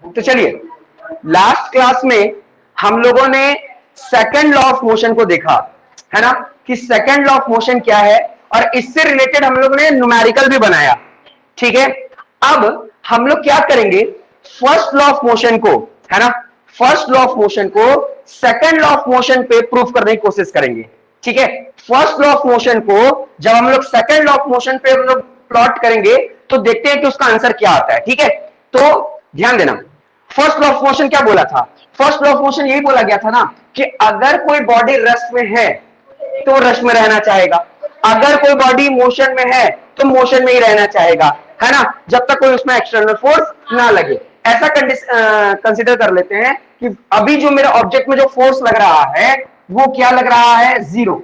तो चलिए, last class में हम लोगों ने सेकंड लॉ ऑफ मोशन को देखा है ना, कि सेकंड लॉ ऑफ मोशन क्या है, और इससे रिलेटेड हम लोगों ने न्यूमेरिकल भी बनाया। ठीक है, अब हम लोग क्या करेंगे, फर्स्ट लॉ ऑफ मोशन को, है ना, फर्स्ट लॉ ऑफ मोशन को सेकंड लॉ ऑफ मोशन पे प्रूफ करने की कोशिश करेंगे। ठीक है, फर्स्ट लॉ ऑफ मोशन को जब हम लोग सेकंड लॉ ऑफ मोशन पे हम लोग प्लॉट करेंगे तो देखते हैं कि उसका आंसर क्या आता है। ठीक है, तो ध्यान देना, फर्स्ट लॉ ऑफ मोशन क्या बोला था, फर्स्ट लॉ ऑफ मोशन यही बोला गया था ना कि अगर कोई बॉडी रेस्ट में है तो रेस्ट में रहना चाहेगा, अगर कोई बॉडी मोशन में है तो मोशन में ही रहना चाहेगा, है ना, जब तक कोई उसमें एक्सटर्नल फोर्स ना लगे। ऐसा कंसिडर कर लेते हैं कि अभी जो मेरा ऑब्जेक्ट में जो फोर्स लग रहा है वो क्या लग रहा है, जीरो।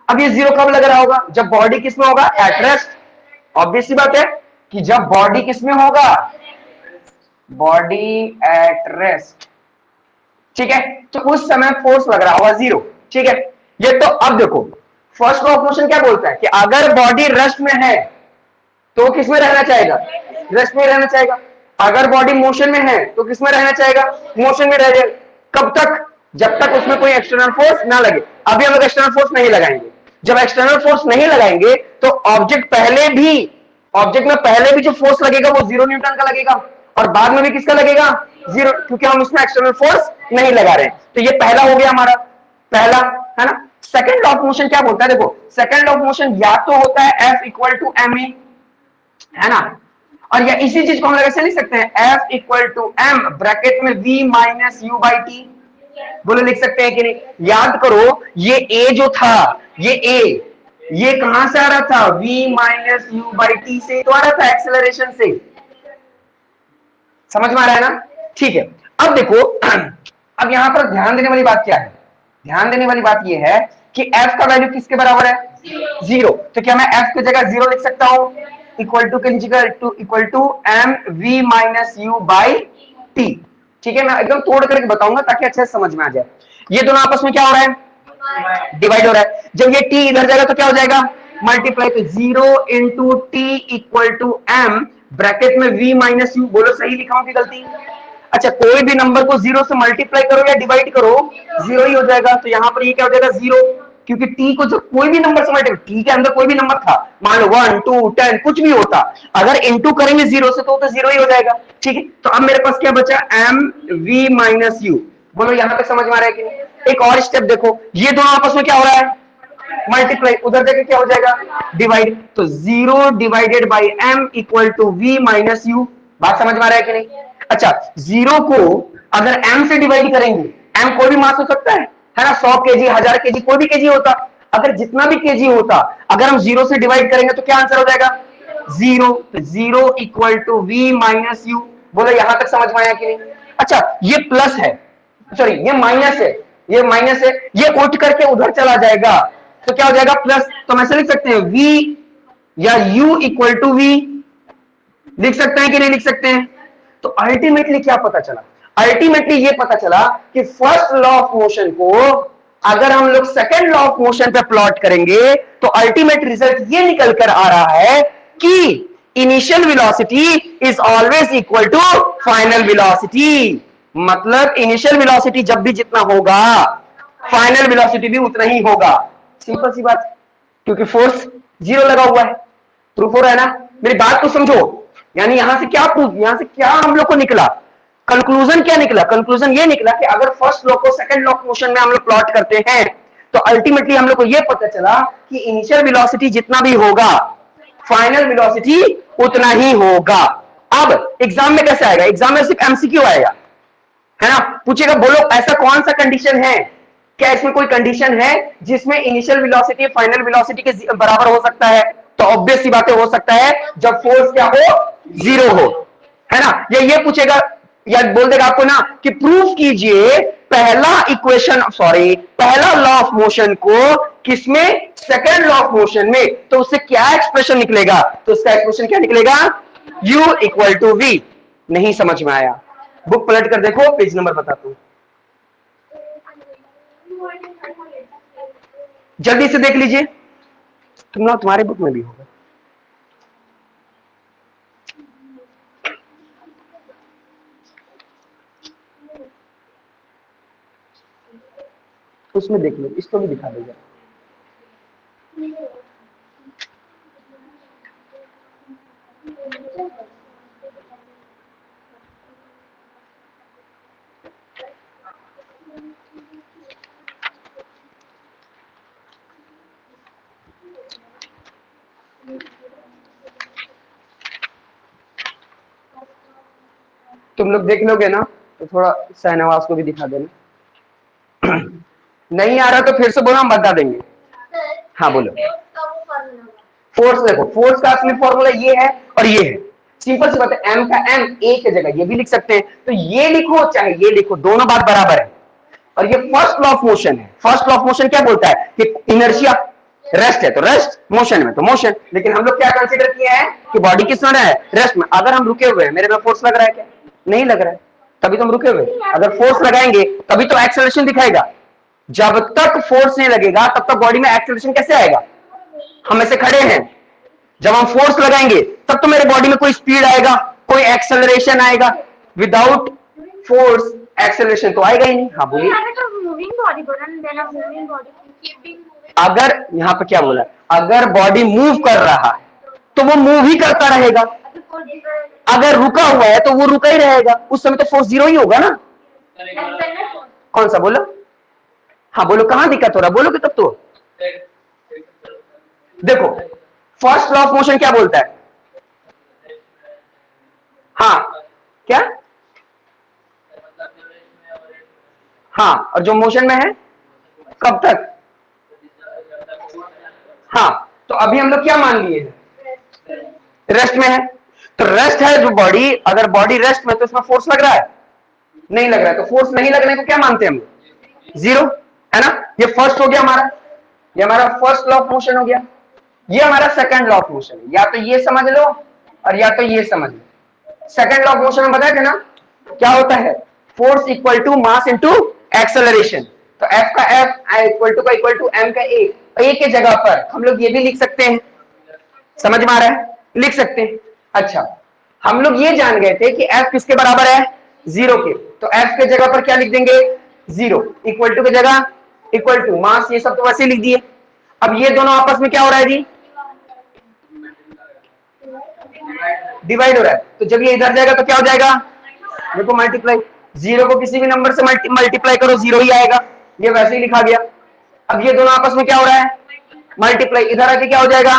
अब ये जीरो कब लग रहा होगा, जब बॉडी किसमें होगा, एट रेस्ट। ऑब्वियस सी बात है कि जब बॉडी किसमें होगा, बॉडी एट रेस्ट, ठीक है, तो उस समय फोर्स लग रहा होगा जीरो। ठीक है, ये तो अब देखो, फर्स्ट लॉ ऑफ मोशन क्या बोलता है कि अगर बॉडी रेस्ट में है तो किसमें रहना चाहेगा, रेस्ट में रहना चाहेगा। अगर बॉडी मोशन में है तो किसमें रहना चाहेगा, मोशन में रह जाएगा। कब तक, जब तक उसमें कोई एक्सटर्नल फोर्स ना लगे। अभी हम लोग एक्सटर्नल फोर्स नहीं लगाएंगे, जब एक्सटर्नल फोर्स नहीं लगाएंगे तो ऑब्जेक्ट में पहले भी जो फोर्स लगेगा वो 0 न्यूटन का लगेगा, और बाद में भी किसका लगेगा, 0, क्योंकि हम उसमें एक्सटर्नल फोर्स नहीं लगा रहे हैं। तो ये पहला हो गया हमारा, पहला, है ना। सेकंड लॉ ऑफ मोशन क्या बोलता है, देखो सेकंड लॉ ऑफ मोशन या तो होता है F equal to M A, है ना, और या इसी चीज को हम कैसे लिख सकते हैं, F equal to M bracket में V minus U by T. बोलो लिख सकते हैं कि नहीं, याद करो ये A जो था, ये A, ये कहां से आ रहा था, V minus U by T से तो आ रहा था, एक्सेलरेशन से। समझ में आ रहा है ना, ठीक है। अब देखो अब यहां पर ध्यान देने वाली बात क्या है, ध्यान देने वाली बात यह है कि F का वैल्यू किसके बराबर है, 0। तो क्या मैं F की जगह 0 लिख सकता हूं, equal to M V minus U by T. ठीक है, मैं एकदम तोड़ करके बताऊंगा ताकि अच्छे से समझ में आ जाए। ये दोनों आपस में क्या हो रहा है, डिवाइड हो रहा है। जब ये टी इधर जाएगा तो क्या हो जाएगा, मल्टीप्लाई, तो 0 into T equal to M bracket में v माइनस यू। बोलो सही लिखा हूं कि गलती, अच्छा कोई भी नंबर को 0 से मल्टीप्लाई करो या डिवाइड करो 0 ही हो जाएगा। तो यहां पर ये क्या हो जाएगा, 0, क्योंकि t को जब कोई भी नंबर से मल्टीप्लाई, t के अंदर कोई भी नंबर था, मान लो 1 2 10 कुछ भी होता, अगर इनटू करेंगे 0 से तो 0 ही हो जाएगा। ठीक है, तो अब मेरे पास क्या बचा, एम वी माइनस यू। बोलो यहां तक समझ में आ रहा है कि नहीं। एक और स्टेप देखो, ये दोनों आपस में क्या हो रहा है, मल्टीप्लाई, उधर देखे क्या हो जाएगा, डिवाइड, तो 0 divided by M equal to V minus U. बात समझ में आ रहा है कि नहीं। अच्छा, 0 को अगर m से डिवाइड करेंगे, m कोई भी मास हो सकता है ना, 100 केजी, 1000 केजी, कोई भी केजी होता, अगर जितना भी केजी होता, अगर हम 0 से डिवाइड करेंगे तो क्या आंसर हो जाएगा, 0। तो 0 equal to V minus U. बोलो यहां तक समझ में आया कि नहीं। अच्छा, ये प्लस है, सॉरी ये माइनस है, ये माइनस है, ये उठ करके उधर चला जाएगा तो क्या हो जाएगा, प्लस। तो हम ऐसे लिख सकते हैं v या u इक्वल टू v, लिख सकते हैं कि नहीं लिख सकते हैं। तो अल्टीमेटली क्या पता चला, अल्टीमेटली ये पता चला कि फर्स्ट लॉ ऑफ मोशन को अगर हम लोग सेकंड लॉ ऑफ मोशन पे प्लॉट करेंगे तो अल्टीमेट रिजल्ट ये निकल कर आ रहा है कि initial velocity is always equal to final velocity. मतलब इनिशियल वेलोसिटी जब भी जितना होगा, फाइनल वेलोसिटी भी उतना ही होगा। सिंपल सी बात, क्योंकि फोर्स 0 लगा हुआ है। प्रूफ हो रहा है ना, मेरी बात को समझो। यानी यहां से क्या प्रूफ, यहां से क्या हम लोग को निकला, कंक्लूजन क्या निकला, कंक्लूजन ये निकला कि अगर फर्स्ट लॉ को सेकंड लॉ ऑफ मोशन में हम लोग प्लॉट करते हैं तो अल्टीमेटली हम लोग को ये पता चला कि इनिशियल वेलोसिटी जितना भी होगा, फाइनल वेलोसिटी उतना ही होगा। अब एग्जाम में कैसे आएगा, एग्जाम में सिर्फ एमसीक्यू आएगा, है ना, पूछेगा बोलो ऐसा कौन सा कंडीशन है, क्या इसमें कोई कंडीशन है जिसमें इनिशियल वेलोसिटी फाइनल वेलोसिटी के बराबर हो सकता है। तो ऑब्वियस सी बातें हो सकता है जब फोर्स क्या हो, 0 हो, है ना। ये पूछेगा या बोल देगा आपको ना कि प्रूफ कीजिए पहला इक्वेशन, सॉरी पहला लॉ ऑफ मोशन को किसमें, सेकंड लॉ ऑफ मोशन में। तो उससे क्या एक्सप्रेशन निकलेगा, तो उसका एक्सप्रेशन क्या निकलेगा, u इक्वल टू v। नहीं समझ में आया, बुक पलट कर देखो, पेज नंबर बताता हूं, जल्दी से देख लीजिए, तुम्हारे बुक में भी होगा। उसमें देख लो, इसको भी दिखा देगा। तुम लोग देख लोगे ना तो थोड़ा शाहनवाज को भी दिखा देना। नहीं आ रहा तो फिर से बोलो, हम बता देंगे। हाँ बोलो। फोर्स देखो, फोर्स का असली फॉर्मूला ये है और ये है, सिंपल सी बात है। एम का एम ए की जगह ये भी लिख सकते हैं, तो ये लिखो चाहे ये लिखो, दोनों बात बराबर है। और ये फर्स्ट लॉ ऑफ मोशन है। फर्स्ट लॉ ऑफ मोशन क्या बोलता है कि इनर्शिया रेस्ट है तो रेस्ट, मोशन में तो मोशन। लेकिन हम लोग क्या कंसीडर किया है कि बॉडी किस में है, रेस्ट में। अगर हम रुके हुए हैं, मेरे में फोर्स लग रहा है क्या? नहीं लग रहा है, तभी तो हम रुके हुए। अगर फोर्स लगाएंगे तभी तो एक्सेलरेशन दिखाएगा। जब तक फोर्स नहीं लगेगा तब तक बॉडी में एक्सेलरेशन कैसे आएगा? हम ऐसे खड़े हैं, जब हम फोर्स लगाएंगे तब तो मेरे बॉडी में कोई स्पीड आएगा, कोई एक्सेलरेशन आएगा। विदाउट फोर्स एक्सेलरेशन तो आएगा ही नहीं। हाँ बोलिए। अगर यहाँ पे क्या बोला, अगर बॉडी मूव कर रहा है तो वो मूव ही करता रहेगा, अगर रुका हुआ है तो वो रुका ही रहेगा। उस समय तो फोर्स जीरो ही होगा ना। कौन सा बोलो? हाँ बोलो, कहां दिक्कत हो रहा, बोलोगे तब तो। देखो फर्स्ट लॉ ऑफ मोशन क्या बोलता है? हाँ क्या? हाँ, और जो मोशन में है कब तक? हाँ, तो अभी हम लोग क्या मान लिए हैं? रेस्ट में है। तो रेस्ट है जो बॉडी, अगर बॉडी रेस्ट में तो उसमें फोर्स लग रहा है? नहीं लग रहा है। तो फोर्स नहीं लगने को क्या मानते हैं हम? जीरो, है ना। ये फर्स्ट हो गया हमारा, ये हमारा फर्स्ट लॉ ऑफ मोशन हो गया। ये हमारा सेकंड लॉ ऑफ मोशन है। या तो ये समझ लो और या तो ये समझ लो। सेकंड लॉ ऑफ मोशन में बताया था ना क्या होता है? Force equal to mass into acceleration. तो एफ का एफ इक्वल टू एम का ए के जगह पर हम लोग ये भी लिख सकते हैं। समझ में आ रहा है? लिख सकते हैं। अच्छा, हम लोग ये जान गए थे कि एफ किसके बराबर है? जीरो के। तो एफ के जगह पर क्या लिख देंगे? जीरो। इक्वल टू की जगह इक्वल टू मास, ये सब तो वैसे लिख दिए। अब ये दोनों आपस में क्या हो रहा है जी? डिवाइड हो रहा है। तो जब ये इधर जाएगा तो क्या हो जाएगा? देखो मल्टीप्लाई, जीरो को किसी भी नंबर से मल्टीप्लाई करो, जीरो ही आएगा। ये वैसे ही लिखा गया। अब ये दोनों आपस में क्या हो रहा है? मल्टीप्लाई। इधर आके क्या हो जाएगा?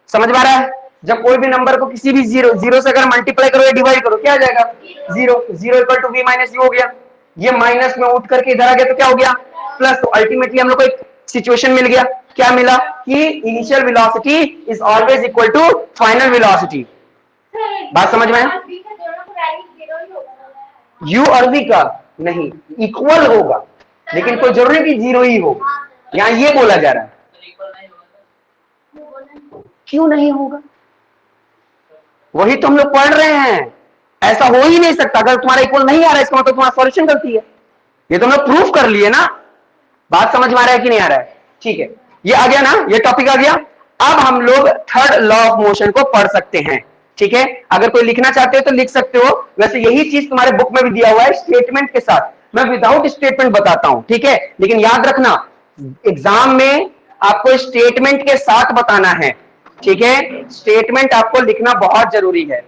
समझ में आ रहा है? जब कोई भी नंबर को किसी भी जीरो से अगर मल्टीप्लाई करो या डिवाइड करो क्या आ जाएगा? Zero. Zero equal to V minus U हो गया। ये माइनस में उठ करके इधर आ गया तो क्या हो गया? प्लस। तो अल्टीमेटली हम लोग को एक सिचुएशन मिल गया। क्या मिला? कि initial velocity is always equal to final velocity. बात समझ में आया? यू और वी का नहीं, इक्वल होगा, लेकिन कोई जरूरी कि जीरो ही हो। यहां ये बोला जा रहा है। क्यों नहीं होगा? वही तो हम लोग पढ़ रहे हैं। ऐसा हो ही नहीं सकता। अगर तुम्हारा इक्वल नहीं आ रहा है इसका मतलब तुम्हारा सॉल्यूशन गलती है। ये तो हम लोग प्रूफ कर लिए ना। बात समझ में आ रहा है कि नहीं आ रहा है? ठीक है, ये आ गया ना, ये टॉपिक आ गया। अब हम लोग थर्ड लॉ ऑफ मोशन को पढ़ सकते हैं। ठीक है, अगर कोई लिखना चाहते हो तो लिख सकते हो। वैसे यही चीज तुम्हारे बुक में भी दिया हुआ है स्टेटमेंट के साथ। मैं विदाउट स्टेटमेंट बताता हूं, ठीक है, लेकिन याद रखना एग्जाम में आपको स्टेटमेंट के साथ बताना है। ठीक है, स्टेटमेंट आपको लिखना बहुत जरूरी है।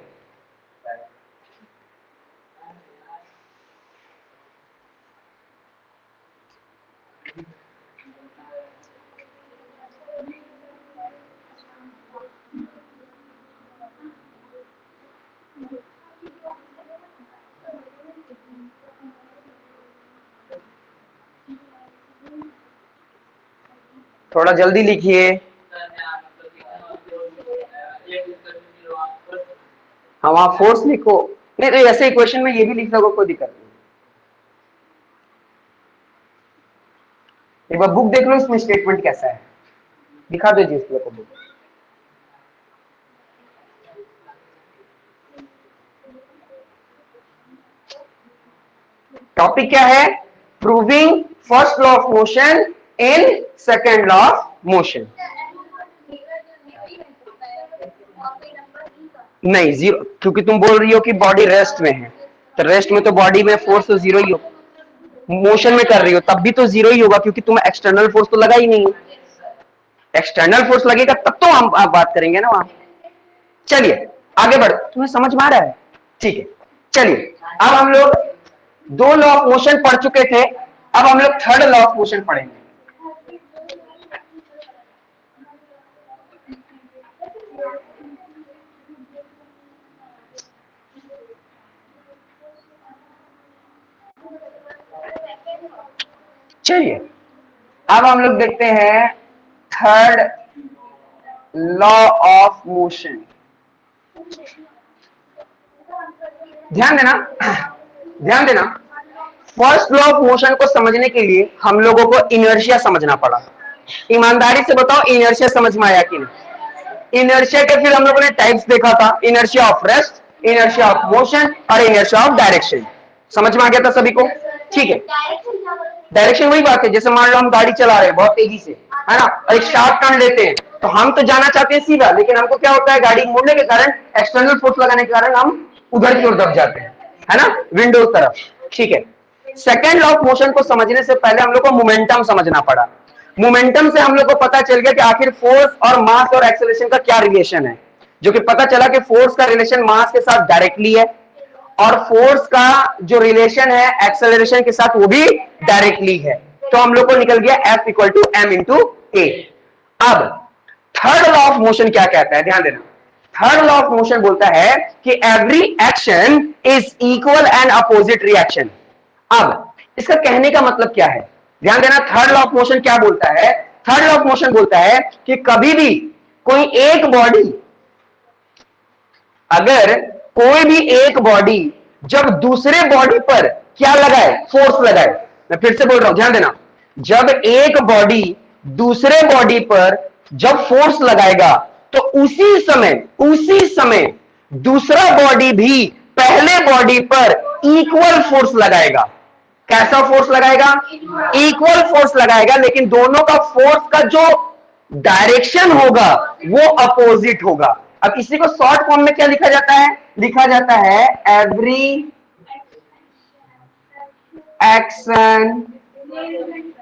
थोड़ा जल्दी लिखिए। हाँ, वहां फोर्स लिखो। नहीं तो ऐसे इक्वेशन में ये भी लिख लोगे, कोई दिक्कत नहीं। एक बार बुक देख लो, इसमें स्टेटमेंट कैसा है दिखा दो जी इस को बुक। टॉपिक क्या है? Proving first law of motion in second law of motion. नहीं, जीरो, क्योंकि तुम बोल रही हो कि बॉडी रेस्ट में है, तो रेस्ट में तो बॉडी में फोर्स तो जीरो ही हो। मोशन में कर रही हो तब भी तो जीरो ही होगा, क्योंकि तुम एक्सटर्नल फोर्स तो लगा ही नहीं है। एक्सटर्नल फोर्स लगेगा तब तो हम आप बात करेंगे ना वहां। चलिए आगे बढ़, तुम्हें समझ में आ रहा है? ठीक है, चलिए अब हम लोग दो लॉ ऑफ मोशन पढ़ चुके थे, अब हम लोग थर्ड लॉ ऑफ मोशन पढ़ेंगे। चलिए अब हम लोग देखते हैं थर्ड लॉ ऑफ मोशन। ध्यान देना, ध्यान देना, फर्स्ट लॉ ऑफ मोशन को समझने के लिए हम लोगों को इनर्शिया समझना पड़ा। ईमानदारी से बताओ इनर्शिया समझ में आया कि नहीं? इनर्शिया के फिर हम लोगों ने टाइप्स देखा था, inertia of rest, inertia of motion और इनर्शिया ऑफ डायरेक्शन। समझ में आ गया था सभी को? ठीक है, डायरेक्शन वही बात है, जैसे मान लो हम गाड़ी चला रहे हैं बहुत तेजी से, है ना, और एक शार्प टर्न लेते हैं, तो हम तो जाना चाहते हैं सीधा, लेकिन हमको क्या होता है, गाड़ी मुड़ने के कारण, एक्सटर्नल फोर्स लगाने के कारण हम उधर की ओर दब जाते हैं, है ना, विंडो तरफ। ठीक है, सेकेंड लॉ ऑफ मोशन को समझने से पहले हम लोग को मोमेंटम समझना पड़ा। मोमेंटम से हम लोग को पता चल गया कि आखिर फोर्स और मास और एक्सेलरेशन का क्या रिलेशन है, जो कि पता चला कि फोर्स का रिलेशन मास के साथ डायरेक्टली है, और फोर्स का जो रिलेशन है एक्सेलरेशन के साथ वो भी डायरेक्टली है। तो हम लोग को निकल गया F equal to M into A. अब थर्ड लॉ ऑफ मोशन क्या कहता है, ध्यान देना, थर्ड लॉ ऑफ मोशन बोलता है कि every action is equal and opposite reaction. अब इसका कहने का मतलब क्या है, ध्यान देना, थर्ड लॉ ऑफ मोशन क्या बोलता है, थर्ड लॉ ऑफ मोशन बोलता है कि कभी भी कोई एक बॉडी, अगर कोई भी एक बॉडी जब दूसरे बॉडी पर क्या लगाए, फोर्स लगाए, मैं फिर से बोल रहा हूं ध्यान देना, जब एक बॉडी दूसरे बॉडी पर जब फोर्स लगाएगा तो उसी समय दूसरा बॉडी भी पहले बॉडी पर इक्वल फोर्स लगाएगा। कैसा फोर्स लगाएगा? इक्वल फोर्स लगाएगा, लेकिन दोनों का फोर्स का जो डायरेक्शन होगा वो अपोजिट होगा। अब इसी को शॉर्ट फॉर्म में क्या लिखा जाता है, लिखा जाता है every action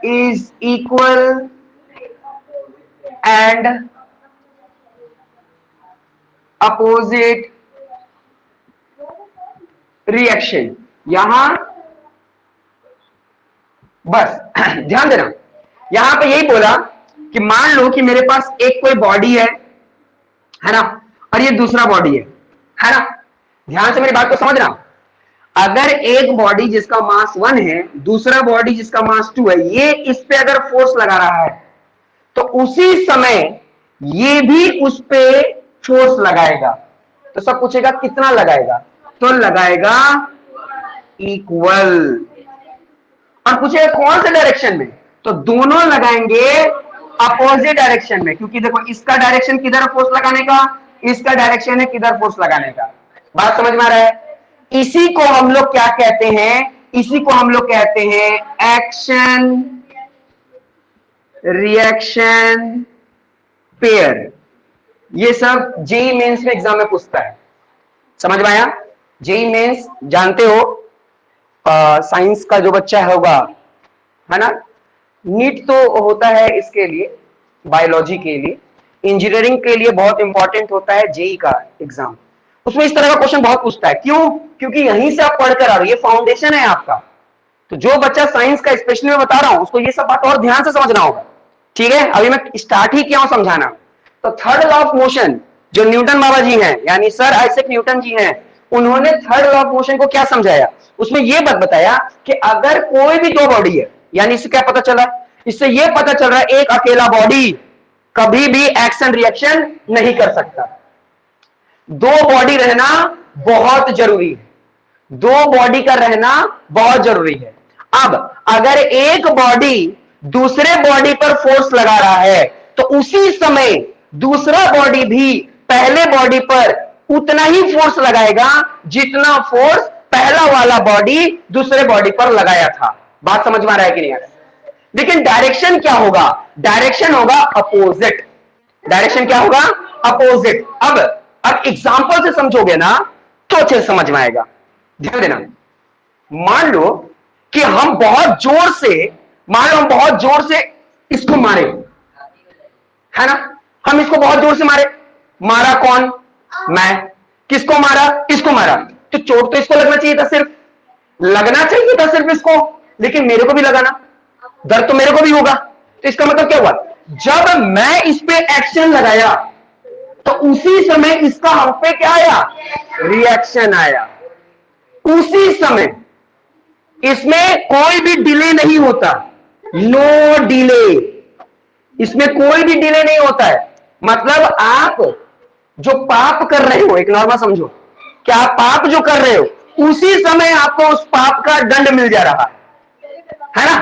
is equal and opposite reaction. यहां बस ध्यान देना, यहां पे यही बोला कि मान लो कि मेरे पास एक कोई बॉडी है ना, और ये दूसरा बॉडी है ना, ध्यान से मेरी बात को समझना। अगर एक बॉडी जिसका मास 1 है, दूसरा बॉडी जिसका मास 2 है, ये इस पे अगर फोर्स लगा रहा है तो उसी समय ये भी उस पे फोर्स लगाएगा। तो सब पूछेगा कितना लगाएगा, तो लगाएगा इक्वल, और पूछेगा कौन से डायरेक्शन में, तो दोनों लगाएंगे अपोजिट डायरेक्शन में, क्योंकि देखो इसका डायरेक्शन किधर फोर्स लगाने का, इसका डायरेक्शन है किधर फोर्स लगाने का। बात समझ में आ रहा है? इसी को हम लोग क्या कहते हैं, इसी को हम लोग कहते हैं एक्शन रिएक्शन पेयर। ये सब जेई मेंस में एग्जाम में पूछता है, समझ में आया? जेई मेंस जानते हो, साइंस का जो बच्चा होगा, है ना, नीट तो होता है इसके लिए, बायोलॉजी के लिए, इंजीनियरिंग के लिए बहुत इंपॉर्टेंट होता है जेई का एग्जाम। उसमें इस तरह का क्वेश्चन बहुत पूछता है, क्यों? क्योंकि यहीं से आप पढ़कर आ रहे हो, ये फाउंडेशन है आपका। तो जो बच्चा साइंस का, स्पेशली मैं बता रहा हूं, उसको ये सब बात और ध्यान से समझना होगा। ठीक है, अभी मैं स्टार्ट ही किया हूं समझाना। तो थर्ड लॉ ऑफ मोशन जो न्यूटन बाबा जी हैं, यानी सर आइजैक न्यूटन जी हैं, उन्होंने थर्ड लॉ ऑफ मोशन को क्या समझाया, उसमें यह बात बताया कि अगर कोई भी दो बॉडी है, यानी इससे क्या पता चला, इससे यह पता चल रहा है एक अकेला बॉडी कभी भी एक्शन रिएक्शन नहीं कर सकता। दो बॉडी रहना बहुत जरूरी है, दो बॉडी का रहना बहुत जरूरी है। अब अगर एक बॉडी दूसरे बॉडी पर फोर्स लगा रहा है तो उसी समय दूसरा बॉडी भी पहले बॉडी पर उतना ही फोर्स लगाएगा जितना फोर्स पहला वाला बॉडी दूसरे बॉडी पर लगाया था। बात समझ में आ रहा है कि नहीं आ रहा है? लेकिन डायरेक्शन क्या होगा, डायरेक्शन होगा अपोजिट, डायरेक्शन क्या होगा, अपोजिट। अब एग्जांपल से समझोगे ना तो अच्छे समझ में आएगा। ध्यान देना, मान लो कि हम बहुत जोर से, मान लो हम बहुत जोर से इसको मारे, है ना, हम इसको बहुत जोर से मारे, मारा कौन, मैं, किसको मारा, इसको मारा, तो चोट तो इसको लगना चाहिए था, सिर्फ लगना चाहिए था सिर्फ इसको, लेकिन मेरे को भी लगा ना, दर्द तो मेरे को भी होगा। तो इसका मतलब क्या हुआ, जब मैं इस पे एक्शन लगाया तो उसी समय इसका हम पे क्या आया, रिएक्शन आया, उसी समय। इसमें कोई भी डिले नहीं होता, नो डिले, इसमें कोई भी डिले नहीं होता है। मतलब आप जो पाप कर रहे हो, एक नॉर्मल समझो कि आप पाप जो कर रहे हो उसी समय आपको उस पाप का दंड मिल जा रहा है ना।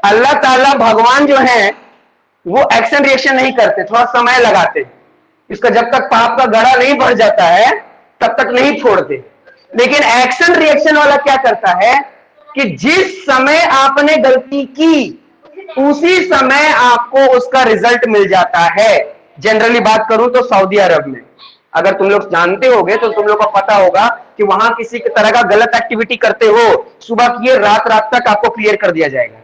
अल्लाह ताला भगवान जो है वो एक्शन रिएक्शन नहीं करते, थोड़ा समय लगाते, इसका जब तक पाप का गड़ा नहीं भर जाता है तब तक नहीं छोड़ते। लेकिन एक्शन रिएक्शन वाला क्या करता है कि जिस समय आपने गलती की उसी समय आपको उसका रिजल्ट मिल जाता है। जनरली बात करूं तो सऊदी अरब में, अगर तुम लोग जानते होगे तो तुम लोग को पता होगा कि वहां किसी तरह का गलत एक्टिविटी करते हो, सुबह किए रात रात तक आपको क्लियर कर दिया जाएगा,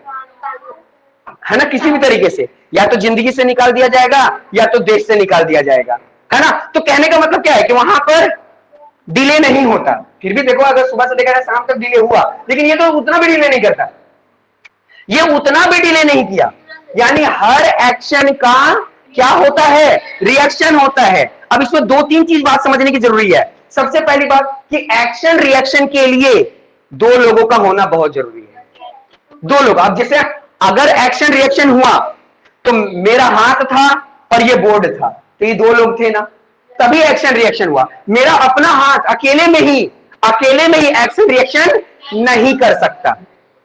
है ना, किसी भी तरीके से, या तो जिंदगी से निकाल दिया जाएगा या तो देश से निकाल दिया जाएगा, है ना। तो कहने का मतलब क्या है कि वहां पर डिले नहीं होता। फिर भी देखो अगर सुबह से लेकर शाम तक डिले हुआ, लेकिन ये तो उतना भी डिले नहीं करता, ये उतना भी डिले नहीं किया। यानी हर एक्शन का क्या होता है, रिएक्शन होता है। अब इसमें दो तीन चीज बात समझने की जरूरी है। सबसे पहली बात कि एक्शन रिएक्शन के लिए दो लोगों का होना बहुत जरूरी है, दो लोग। अब जैसे अगर एक्शन रिएक्शन हुआ तो मेरा हाथ था और ये बोर्ड था, तो ये दो लोग थे ना, तभी एक्शन रिएक्शन हुआ। मेरा अपना हाथ अकेले में ही एक्शन रिएक्शन नहीं कर सकता।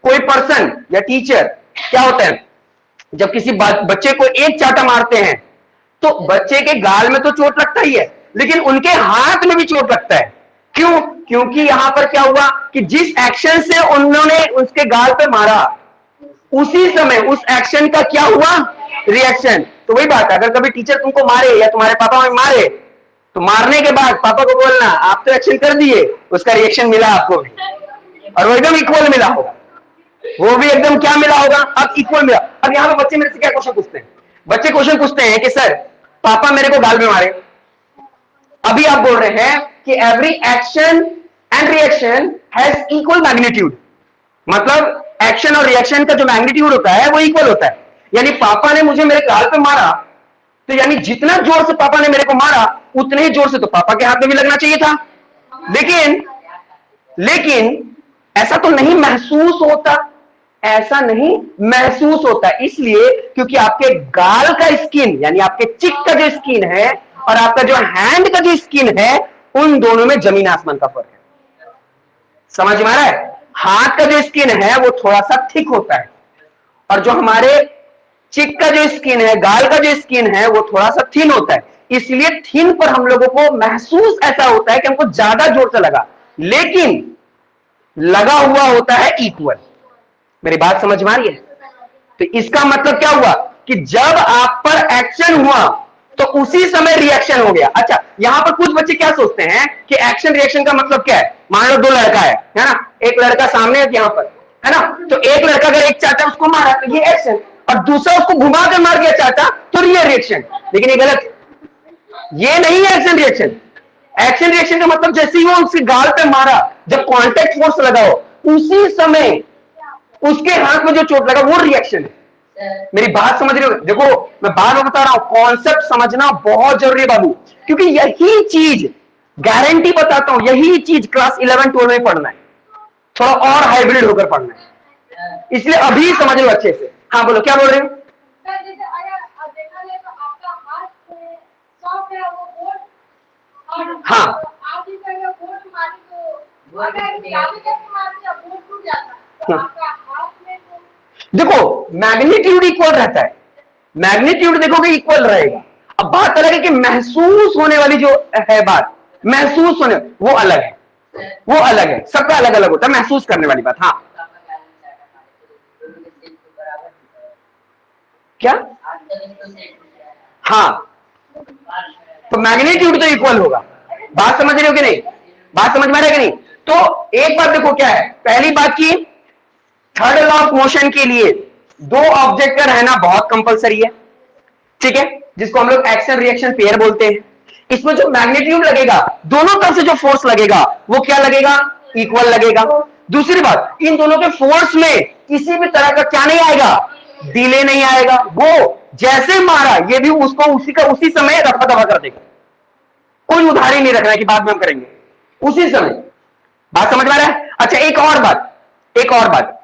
कोई पर्सन या टीचर क्या होता है, जब किसी बच्चे को एक चाटा मारते हैं तो बच्चे के गाल में तो चोट लगता ही है, लेकिन उनके हाथ में भी चोट लगता है। क्यों? क्योंकि यहां पर क्या हुआ कि जिस एक्शन से उन्होंने उसके गाल पे मारा उसी समय उस एक्शन का क्या हुआ, रिएक्शन। तो वही बात है, अगर कभी टीचर तुमको मारे या तुम्हारे पापा में मारे तो मारने के बाद पापा को बोलना आप तो एक्शन कर दिए, उसका रिएक्शन मिला आपको भी, और वो एकदम इक्वल मिला होगा, वो भी एकदम क्या मिला होगा, अब इक्वल मिला। अब यहां पर बच्चे मेरे से क्या क्वेश्चन पूछते हैं, बच्चे क्वेश्चन पूछते हैं कि सर पापा मेरे को गाल में मारे। अभी आप बोल रहे हैं कि every action and reaction has equal magnitude, मतलब एक्शन और रिएक्शन का जो मैग्नीट्यूड होता है वो इक्वल होता है। यानी पापा ने मुझे मेरे गाल पे मारा, तो यानी जितना जोर से पापा ने मेरे को मारा उतने ही जोर से तो पापा के हाथ में भी लगना चाहिए था। लेकिन ऐसा तो नहीं महसूस होता, ऐसा नहीं महसूस होता, इसलिए क्योंकि आपके गाल का स्किन यानी आपके चिक का जो स्किन है और आपका जो हैंड का जो स्किन है उन दोनों में जमीन आसमान का फर्क है। समझ में आ रहा है? हाथ का जो स्किन है वो थोड़ा सा थिक होता है और जो हमारे चिक का जो स्किन है, गाल का जो स्किन है वो थोड़ा सा थिन होता है। इसलिए थिन पर हम लोगों को महसूस ऐसा होता है कि हमको ज्यादा जोर से लगा, लेकिन लगा हुआ होता है इक्वल। मेरी बात समझ में आ रही है? तो इसका मतलब क्या हुआ कि जब आप पर एक्शन हुआ तो उसी समय रिएक्शन हो गया। अच्छा, यहां पर कुछ बच्चे क्या सोचते हैं कि एक्शन रिएक्शन का मतलब क्या है, मान लो दो लड़का है ना, एक लड़का सामने है यहां पर, है ना, तो एक लड़का अगर एक चाटा उसको मारा तो ये एक्शन, और दूसरा उसको घुमा कर मार दिया चाटा तो ये रिएक्शन। लेकिन ये गलत, ये नहीं है एक्शन रिएक्शन। एक्शन रिएक्शन का मतलब जैसे ही वो उसके गाल पे मारा, जब कांटेक्ट फोर्स लगा हो उसी समय उसके हाथ में जो चोट लगा वो रिएक्शन है। मेरी बात समझ रहे हो? देखो मैं बार बार बता रहा हूं, कॉन्सेप्ट समझना बहुत जरूरी है बाबू, क्योंकि यही चीज गारंटी बताता हूं, यही चीज क्लास 11-12 में पढ़ना है, थोड़ा और हाइब्रिड होकर पढ़ना है, इसलिए अभी समझ लो अच्छे से। हाँ बोलो, क्या बोल रहे हो? हाँ देखो मैग्नीट्यूड इक्वल रहता है, मैग्नीट्यूड देखोगे इक्वल रहेगा। अब बात अलग है कि महसूस होने वाली जो है बात, महसूस होने वो अलग है, वो अलग है, सबका अलग अलग होता है महसूस करने वाली बात। हाँ क्या? हाँ तो मैग्नीट्यूड तो इक्वल होगा। बात समझ रहे हो कि नहीं? बात समझ में आ रहा है कि नहीं? तो एक बात देखो क्या है, पहली बात की थर्ड लॉ ऑफ मोशन के लिए दो ऑब्जेक्ट का रहना बहुत कंपलसरी है, ठीक है, जिसको हम लोग एक्शन रिएक्शन पेयर बोलते हैं। इसमें जो मैग्नीट्यूड लगेगा, दोनों तरफ से जो फोर्स लगेगा वो क्या लगेगा, इक्वल लगेगा। दूसरी बात, इन दोनों के फोर्स में किसी भी तरह का क्या नहीं आएगा, डिले नहीं आएगा। वो जैसे मारा ये भी उसको उसी समय रफा दफा कर देगा, कोई उधारी नहीं रखना है कि बाद में हम करेंगे, उसी समय। बात समझ में आ रहा है? अच्छा, एक और बात,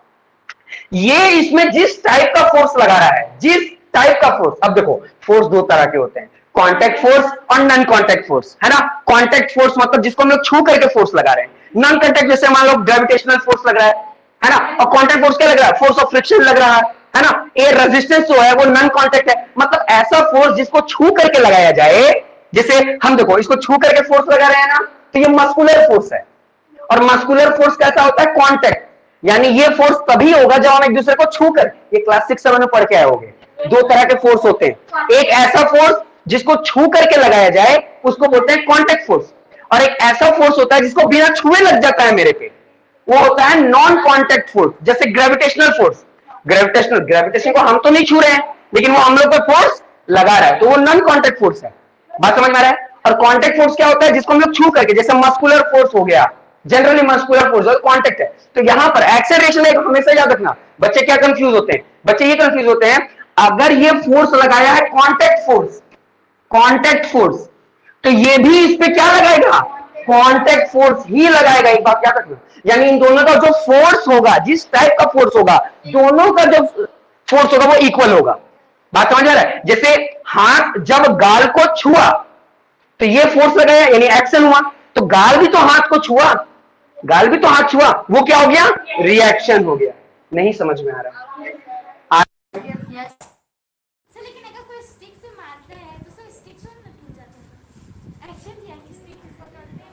ये इसमें जिस टाइप का फोर्स लगा रहा है, जिस टाइप का फोर्स, अब देखो फोर्स दो तरह के होते हैं, कांटेक्ट फोर्स और नॉन कांटेक्ट फोर्स, है ना। कांटेक्ट फोर्स मतलब जिसको हम लोग छू करके फोर्स लगा रहे हैं। नॉन कांटेक्ट जैसे मान लो ग्रेविटेशनल फोर्स लग रहा है ना। और कांटेक्ट फोर्स क्या लग रहा है, फोर्स ऑफ फ्रिक्शन लग रहा है ना। ये रेजिस्टेंस जो है वो नॉन कांटेक्ट है, मतलब ऐसा फोर्स जिसको छू करके लगाया जाए। जैसे हम देखो इसको छू करके फोर्स लगा रहे हैं ना, तो ये मस्कुलर फोर्स है। और मस्कुलर फोर्स कैसा होता है, कांटेक्ट, यानी ये फोर्स तभी होगा जब हम एक दूसरे को छू कर, ये क्लास 6 7 में पढ़ के आए होंगे। दो तरह के फोर्स होते हैं, एक ऐसा फोर्स जिसको छू करके लगाया जाए उसको बोलते हैं कांटेक्ट फोर्स, और एक ऐसा फोर्स होता है जिसको बिना छुए लग जाता है मेरे पे, वो होता है नॉन कांटेक्ट फोर्स। जैसे ग्रेविटेशनल फोर्स, ग्रेविटेशन को हम तो नहीं छू रहे हैं, लेकिन वो हम लोग पर फोर्स लगा रहा है, तो वो नॉन कांटेक्ट फोर्स है। बात समझ में आ रहा है? और कांटेक्ट फोर्स क्या होता है, जिसको हम लोग छू करके, जैसे मस्कुलर फोर्स हो गया, जनरली मस्कुलर फोर्स कांटेक्ट है। तो यहां पर एक्सेलरेशन है, हमेशा याद रखना। बच्चे क्या कंफ्यूज होते हैं, बच्चे ये कंफ्यूज होते हैं, अगर ये फोर्स लगाया है कांटेक्ट फोर्स, तो ये भी इस पे क्या लगाएगा, कांटेक्ट फोर्स ही लगाएगा। एक बात याद रखना, यानी इन दोनों का जो फोर्स होगा, जिस टाइप का फोर्स होगा, दोनों का जो फोर्स होगा वो इक्वल होगा। बात समझ आ रहा है? जैसे हाथ जब गाल को छुआ तो ये फोर्स लगाया, यानी एक्शन हुआ, तो गाल भी तो हाथ को छुआ, वो क्या हो गया, रिएक्शन हो गया। नहीं समझ में आ रहा? लेकिन अगर कोई स्टिक से मारता है तो सर स्टिक से ना टूट जाता है, एक्शन दिया कि स्टिक को पकड़ते हैं।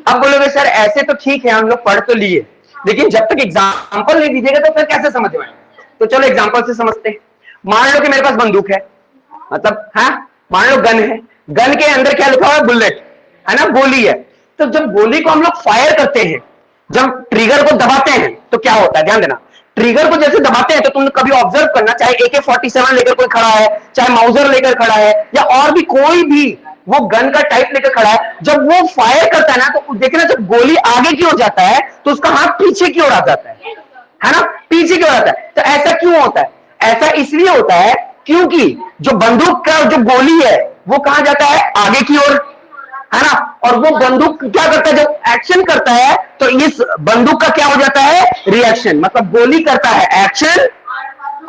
अब बोलोगे सर ऐसे तो ठीक है, हम लोग पढ़ तो लिए, लेकिन जब तक एग्जांपल नहीं दीजिएगा तो फिर कैसे समझ में? तो चलो एग्जांपल से समझते हैं। मान लो कि मेरे पास बंदूक है, मतलब हाँ, मान लो गन है, गन के अंदर क्या लिखा हुआ है, बुलेट, है ना, गोली है। तो जब गोली को हम लोग फायर करते हैं, जब ट्रिगर को दबाते हैं तो क्या होता है, ध्यान देना। ट्रिगर को जैसे दबाते हैं तो तुम कभी ऑब्जर्व करना, चाहे AK-47 लेकर कोई खड़ा है, चाहे माउजर लेकर खड़ा है, या और भी कोई भी वो गन का टाइप लेकर खड़ा है, जब वो फायर करता है ना, तो देखना जब गोली आगे की ओर जाता है तो उसका हाथ पीछे की ओर आ जाता है ना, पीछे की ओर आता है। तो ऐसा क्यों होता है? ऐसा इसलिए होता है क्योंकि जो बंदूक का जो गोली है वो कहां जाता है, आगे की ओर, है ना। और वो बंदूक क्या करता है, जब एक्शन करता है तो इस बंदूक का क्या हो जाता है, रिएक्शन। मतलब गोली करता है एक्शन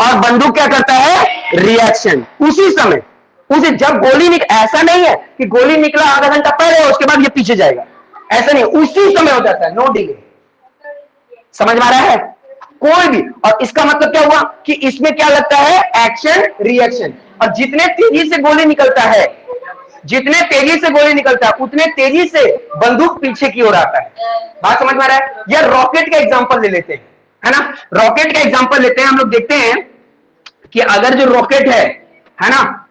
और बंदूक क्या करता है, रिएक्शन उसी समय। उसे जब गोली ऐसा नहीं है कि गोली निकला आधा घंटा पहले उसके बाद ये पीछे जाएगा, ऐसा नहीं, उसी समय हो जाता है, नो डिले। समझ में आ रहा है? कोई भी, और इसका मतलब क्या हुआ कि इसमें क्या लगता है, एक्शन रिएक्शन। और जितने तेजी से गोली निकलता है, जितने तेजी से गोली निकलता है उतने तेजी से बंदूक पीछे की ओर आता है। बात समझ में आ रहा है? या रॉकेट का एग्जांपल ले लेते हैं, है ना, रॉकेट का एग्जांपल लेते हैं। हम लोग देखते हैं कि अगर जो रॉकेट है ना,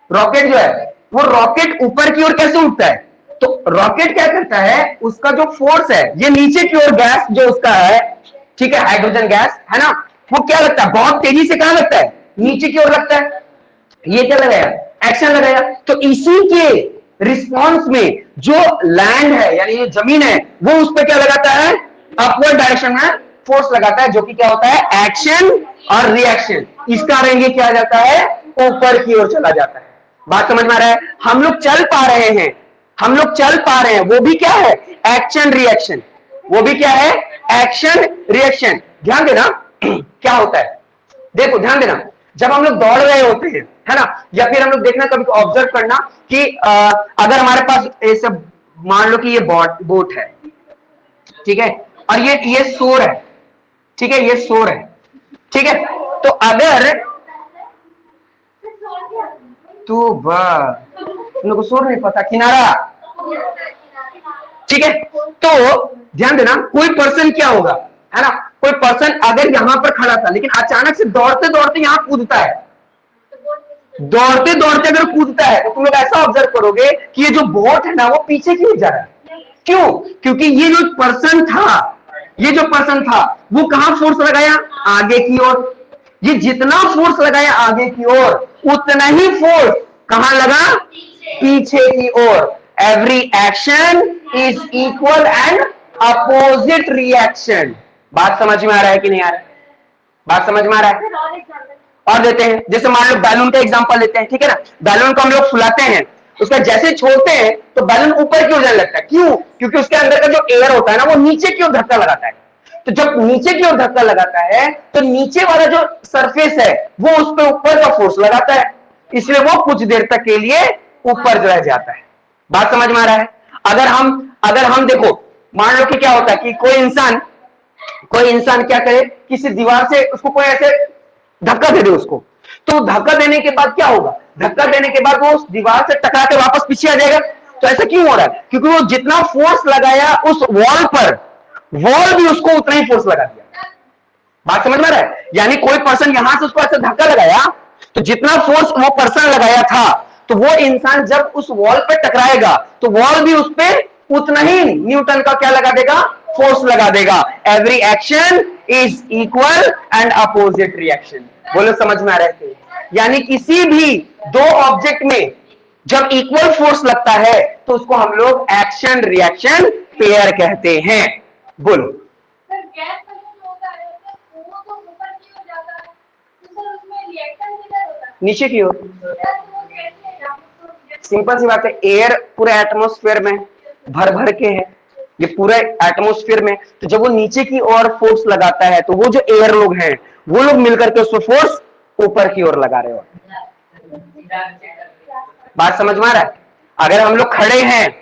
रॉकेट जो है वो रॉकेट ऊपर की ओर कैसे उठता है, तो रॉकेट क्या करता है, उसका जो फोर्स है, ये नीचे की ओर गैस जो उसका है, ठीक है, हाइड्रोजन गैस, है ना, वो क्या लगता है, बहुत तेजी से कहां लगता है, नीचे की ओर लगता है। ये क्या लगाया, एक्शन लगाया। तो इसी के रिस्पॉन्स में जो लैंड है यानी ये जमीन है वो उस पर क्या लगाता है, अपवर्ड डायरेक्शन में फोर्स लगाता है, जो कि क्या होता है, एक्शन और रिएक्शन। इसका अरेंज किया जाता है, ऊपर की ओर चला जाता है। बात समझ में आ रहा है? हम लोग चल पा रहे हैं, हम लोग चल पा रहे हैं, वो भी क्या है, एक्शन रिएक्शन, वो भी क्या है, एक्शन रिएक्शन। ध्यान देना क्या होता है, देखो ध्यान देना, जब हम लोग दौड़ रहे होते हैं, है ना, या फिर हम लोग देखना कभी ऑब्जर्व करना कि अगर हमारे पास ऐसे मान लो कि ये बोट है, ठीक है, और ये शोर है, ठीक है, ये शोर है, ठीक है, तो अगर तू तुम लोग को शोर नहीं पता, किनारा, ठीक है, तो ध्यान देना कोई पर्सन क्या होगा, है ना, कोई पर्सन अगर यहां पर खड़ा था लेकिन अचानक से दौड़ते दौड़ते यहां कूदता है, दौड़ते दौड़ते अगर कूदता है तो तुम लोग ऐसा ऑब्जर्व करोगे कि ये जो बोट है ना वो पीछे क्यों जा रहा है, क्यों, क्योंकि ये जो पर्सन था, ये जो पर्सन था वो कहां फोर्स लगाया, आगे की ओर। ये जितना फोर्स लगाया आगे की ओर उतना ही फोर्स कहां लगा, पीछे की ओर। Every action is equal and opposite reaction. बात समझ में आ रहा है कि नहीं आ रहा है, बात समझ में आ रहा है? और देते हैं, जैसे मान लो बैलून का एग्जांपल लेते हैं, ठीक है ना, बैलून को हम लोग फुलाते हैं, उसका जैसे छोड़ते हैं तो बैलून ऊपर की ओर जाने लगता है, क्यों, क्योंकि उसके अंदर का जो एयर होता है ना वो नीचे की ओर धक्का लगाता है। तो जब नीचे की ओर धक्का लगाता है तो नीचे वाला जो सरफेस है वो उस पर ऊपर का फोर्स लगाता है, इसलिए वो कुछ देर तक के लिए ऊपर रह जाता है। बात समझ में आ रहा है? अगर हम देखो, मान लो कि क्या होता है कि कोई इंसान क्या करे, किसी दीवार से उसको कोई ऐसे धक्का दे दे उसको, तो धक्का देने के बाद क्या होगा, धक्का देने के बाद वो उस दीवार से टकरा के वापस पीछे आ जाएगा। तो ऐसा क्यों हो रहा है, क्योंकि वो जितना फोर्स लगाया उस वॉल पर, वॉल भी उसको उतना ही फोर्स लगा दिया। बात समझ में आ रहा है? यानी कोई पर्सन यहां से उसको ऐसे धक्का लगाया तो जितना फोर्स वो पर्सन लगाया था तो वो इंसान जब उस वॉल पर टकराएगा तो वॉल भी उस पर उतना ही न्यूटन का क्या लगा देगा, फोर्स लगा देगा। Every action is equal and opposite reaction. बोलो समझ में आ रहा है? यानी किसी भी दो ऑब्जेक्ट में जब इक्वल फोर्स लगता है तो उसको हम लोग एक्शन रिएक्शन पेयर कहते हैं। बोलो सर, गैस बलून होता है सर, वो तो ऊपर की ओर जाता है, तो सर उसमें रिएक्शन किधर होता है? नीचे की ओर। सर, वो कैसे है? आप उसको सिंपल सी बात है, एयर पूरे एटमॉस्फेयर में भर भर के है, ये पूरे एटमॉस्फेयर में, तो जब वो नीचे की ओर फोर्स लगाता है तो वो जो एयर लोग हैं वो लोग मिलकर के उसको फोर्स ऊपर की ओर लगा रहे हो। बात समझ में आ रहा है? अगर हम लोग खड़े हैं,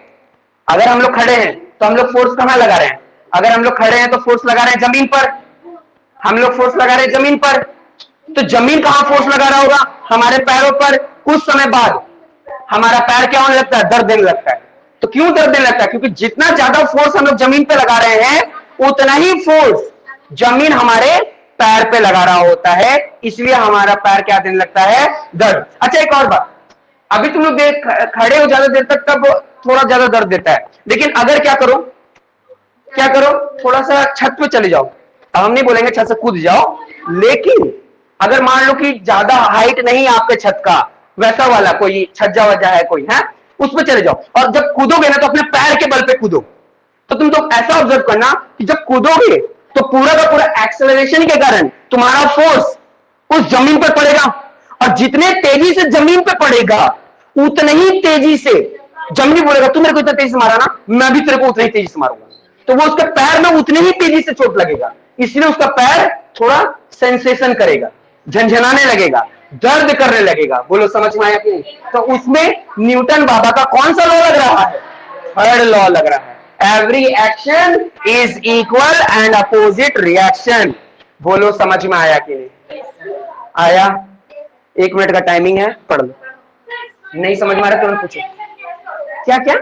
अगर हम लोग खड़े हैं तो हम लोग फोर्स कहां लगा रहे हैं, अगर हम लोग खड़े हैं तो फोर्स लगा रहे हैं जमीन पर, हम लोग फोर्स लगा रहे हैं जमीन पर, तो जमीन कहां फोर्स लगा रहा होगा, हमारे पैरों पर। कुछ समय बाद हमारा पैर क्या होने लगता है, दर्द देने लगता है। तो क्यों दर्द देने लगता है, क्योंकि जितना ज्यादा फोर्स हम लोग जमीन पे लगा रहे हैं उतना ही फोर्स जमीन हमारे पैर पे लगा रहा होता है, इसलिए हमारा पैर क्या देने लगता है, दर्द। अच्छा एक और बात, अभी तुम लोग देख खड़े हो ज्यादा देर तक तब थोड़ा ज्यादा दर्द देता है, लेकिन अगर क्या करो, क्या करो, थोड़ा सा छत पे चले जाओ, अब हम नहीं बोलेंगे छत से कूद जाओ, लेकिन अगर मान लो कि ज्यादा हाइट नहीं आपके छत का, वैसा वाला कोई छज्जा वज्जा है कोई है, उस पर चले जाओ, और जब कूदोगे ना तो अपने पैर के बल पे कूदो। तो तुम तो ऐसा ऑब्जर्व करना कि जब कूदोगे तो पूरा का पूरा एक्सेलरेशन के कारण तुम्हारा फोर्स उस जमीन पर पड़ेगा, और जितने तेजी से जमीन पर पड़ेगा उतने ही तेजी से जमीन बोलेगा तू मेरे को इतना तेजी से मारा ना, मैं भी तेरे को उतनी ही तेजी से मारूंगा, तो वो उसके पैर में उतनी ही तेजी से चोट लगेगा, इसलिए उसका पैर थोड़ा सेंसेशन करेगा, झंझनाने लगेगा, दर्द करने लगेगा। बोलो समझ में आया कि नहीं? तो उसमें न्यूटन बाबा का कौन सा लॉ लग रहा है, थर्ड लॉ लग रहा है, every action is equal and opposite reaction. बोलो समझ में आया कि नहीं आया? 1 मिनट का टाइमिंग है, पढ़ लो, नहीं समझ में आ रहा तुरंत पूछो। क्या क्या?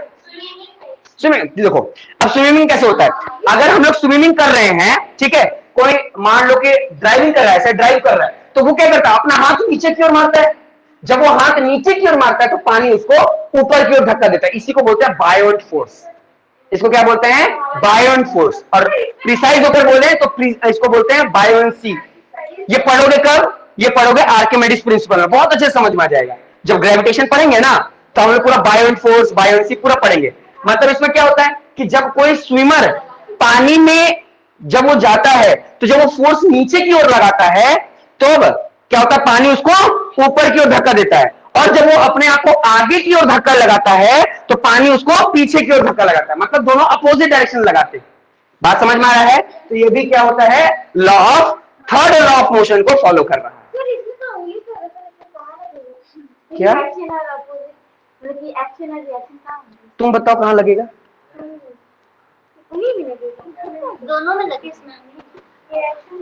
स्विमिंग। देखो अब स्विमिंग कैसे होता है, अगर हम लोग स्विमिंग कर रहे हैं, ठीक है, कोई मान लो कि ड्राइविंग कर रहा है, ऐसे ड्राइव कर रहा है, तो वो क्या करता है, अपना हाथ नीचे की ओर मारता है, जब वो हाथ नीचे की ओर मारता है तो पानी उसको ऊपर की ओर धक्का देता है, इसी को बोलते हैं बायोंट फोर्स। इसको क्या बोलते हैं, बायोंट फोर्स, और प्रिसाइज होकर बोले तो इसको बोलते हैं बायोंसी। ये पढ़ोगे कब, ये पढ़ोगे आर्किमिडीज प्रिंसिपल में, बहुत अच्छे समझ में आ जाएगा। जब ग्रेविटेशन पढ़ेंगे ना तो हम लोग पूरा बायोंट फोर्स बायोंसी पूरा पढ़ेंगे। मतलब इसमें क्या होता है कि जब कोई स्विमर पानी में जब वो जाता है तो जब वो फोर्स नीचे की ओर लगाता है तो अब क्या होता है, पानी उसको ऊपर की ओर धक्का देता है, और जब वो अपने आप को आगे की ओर धक्का लगाता है तो पानी उसको पीछे की ओर धक्का लगाता है, मतलब दोनों अपोजिट डायरेक्शन लगाते हैं। बात समझ में आ रहा है? तो ये भी क्या होता है, law of third law of motion को फॉलो कर रहा है। सर इसमें तो उंगली से कहां लगेगा? क्या? एक्शन और अपोजिट, मतलब कि एक्शन और रिएक्शन कहां होगा? तुम बताओ कहां लगेगा? उंगली में लगेगा, दोनों में लगे इसमें।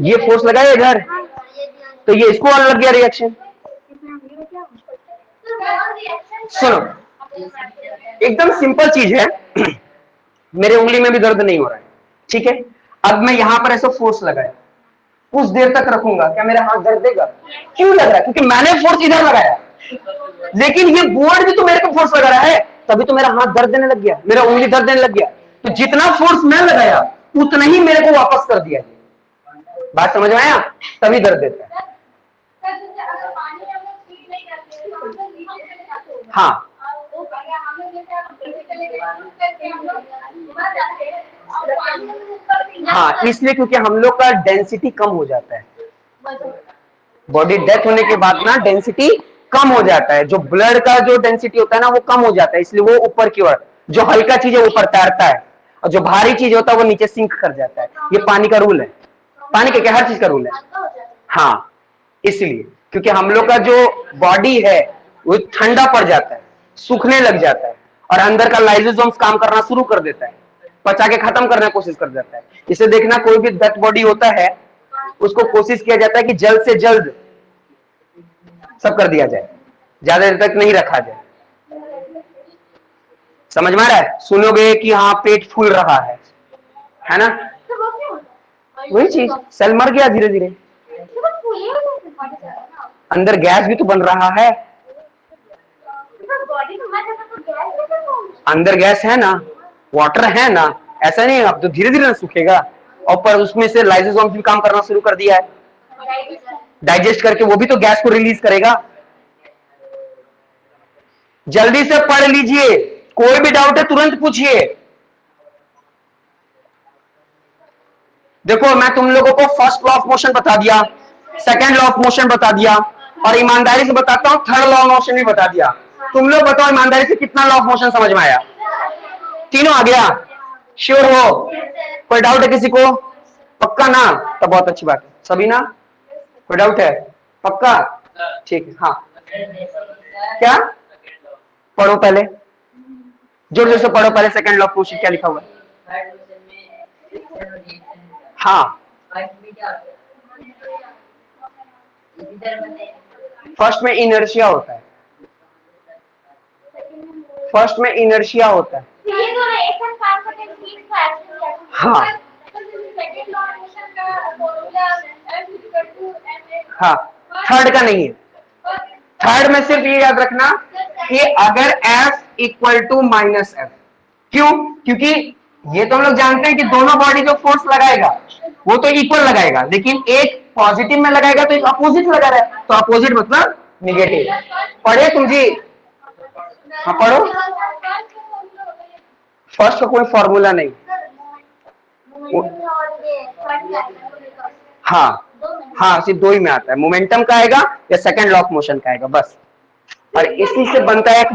ये फोर्स लगा है इधर, तो ये इसको और लग गया रिएक्शन। सुनो, एकदम सिंपल चीज है, मेरे उंगली में भी दर्द नहीं हो रहा है, ठीक है। अब मैं यहां पर ऐसा फोर्स लगाया, कुछ देर तक रखूंगा, क्या मेरा हाथ दर्द देगा? क्यों लग रहा है? क्योंकि मैंने फोर्स इधर लगाया, लेकिन ये बोर्ड भी तो मेरे को फोर्स लगा रहा है, तभी तो मेरा हाथ दर्द देने लग गया, मेरा उंगली दर्द देने लग गया। तो जितना फोर्स मैं लगाया उतना ही मेरे को वापस कर दिया। बात समझ में आया? तभी दर्द देता है। हाँ हाँ, इसलिए क्योंकि हम लोग का डेंसिटी कम हो जाता है, बॉडी डेथ होने के बाद ना डेंसिटी कम हो जाता है, जो ब्लड का जो डेंसिटी होता है ना वो कम हो जाता है, इसलिए वो ऊपर की ओर, जो हल्का चीज है ऊपर तैरता है और जो भारी चीज होता है वो नीचे सिंक कर जाता है। ये पानी का रूल है, पानी के क्या, हर चीज का रूल है। हाँ, इसलिए क्योंकि हम लोग का जो बॉडी है वो ठंडा पड़ जाता है, सूखने लग जाता है, और अंदर का लाइसोसोम्स काम करना शुरू कर देता है, पचा के खत्म करने की कोशिश कर जाता है। इसे देखना, कोई भी डेथ बॉडी होता है उसको कोशिश किया जाता है कि जल्द से जल्द सब कर दिया जाए, ज्यादा देर तक नहीं रखा जाए। समझ में आ रहा है? सुनोगे कि हाँ पेट फूल रहा है ना, वही चीज, सेल मर गया धीरे धीरे, अंदर गैस भी तो बन रहा है, अंदर गैस है ना, वाटर है ना, ऐसा नहीं अब तो धीरे धीरे सूखेगा, और पर उसमें से लाइसोसोम्स भी काम करना शुरू कर दिया है, डाइजेस्ट करके वो भी तो गैस को रिलीज करेगा। जल्दी से पढ़ लीजिए, कोई भी डाउट है तुरंत पूछिए। देखो मैं तुम लोगों को फर्स्ट लॉ ऑफ मोशन बता दिया, सेकंड लॉ ऑफ मोशन बता दिया, और ईमानदारी से बताता हूं थर्ड लॉ ऑफ मोशन भी बता दिया। तुम लोग बताओ ईमानदारी से कितना लॉ ऑफ मोशन समझ में आया? तीनों आ गया? श्योर हो? कोई डाउट है किसी को? पक्का ना? तो बहुत अच्छी बात है। सभी ना? कोई डाउट है? पक्का? ठीक है। हाँ क्या पढ़ो पहले, जोर जोर से पढ़ो पहले, सेकंड लॉ ऑफ मोशन क्या लिखा हुआ है? हाँ, फर्स्ट में इनर्शिया होता है, फर्स्ट में इनर्शिया होता है। हाँ हाँ, थर्ड का नहीं है। थर्ड में सिर्फ ये याद रखना कि अगर F equal to minus F, क्यों? क्योंकि ये तो हम लोग जानते हैं कि दोनों बॉडी जो फोर्स लगाएगा वो तो इक्वल लगाएगा, लेकिन एक पॉजिटिव में लगाएगा तो एक अपोजिट लगा रहा है, तो अपोजिट मतलब निगेटिव। पढ़े तुम जी? हाँ पढ़ो। फर्स्ट का कोई फॉर्मूला नहीं। हाँ हाँ, सिर्फ दो ही में आता है, मोमेंटम का आएगा या सेकंड लॉ ऑफ मोशन का आएगा, बस। और इसी से बनता है एक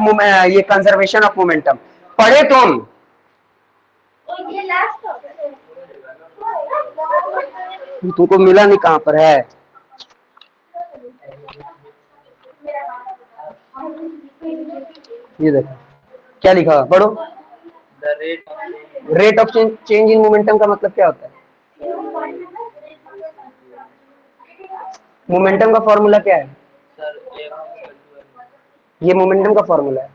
ये कंजर्वेशन ऑफ मोमेंटम। पढ़े तुम? तुमको मिला नहीं, कहां पर है? ये देखो क्या लिखा हुआ, पढ़ो। Rate of change in momentum का मतलब क्या होता है? मोमेंटम का फॉर्मूला क्या है? ये मोमेंटम का फॉर्मूला है।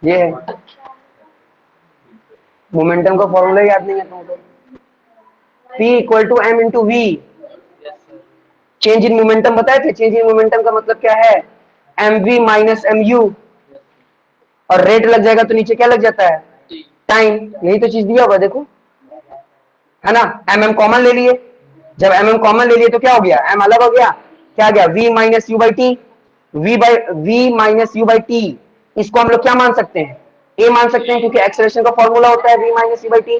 ये है मोमेंटम का फॉर्मूला, याद नहीं है तुमको? P equal to M into V. Change in momentum बताए थे, चेंज इन मोमेंटम का मतलब क्या है? mv माइनस mu, और रेट लग जाएगा तो नीचे क्या लग जाता है? टाइम। यही तो चीज दिया हुआ देखो, है ना? mm कॉमन ले लिए, जब mm कॉमन ले लिए तो क्या हो गया? m अलग हो गया, क्या गया v minus U by T, v minus U by T, इसको हम लोग क्या मान सकते हैं, a मान सकते हैं, क्योंकि एक्सेलरेशन का फॉर्मूला होता है v minus U by T.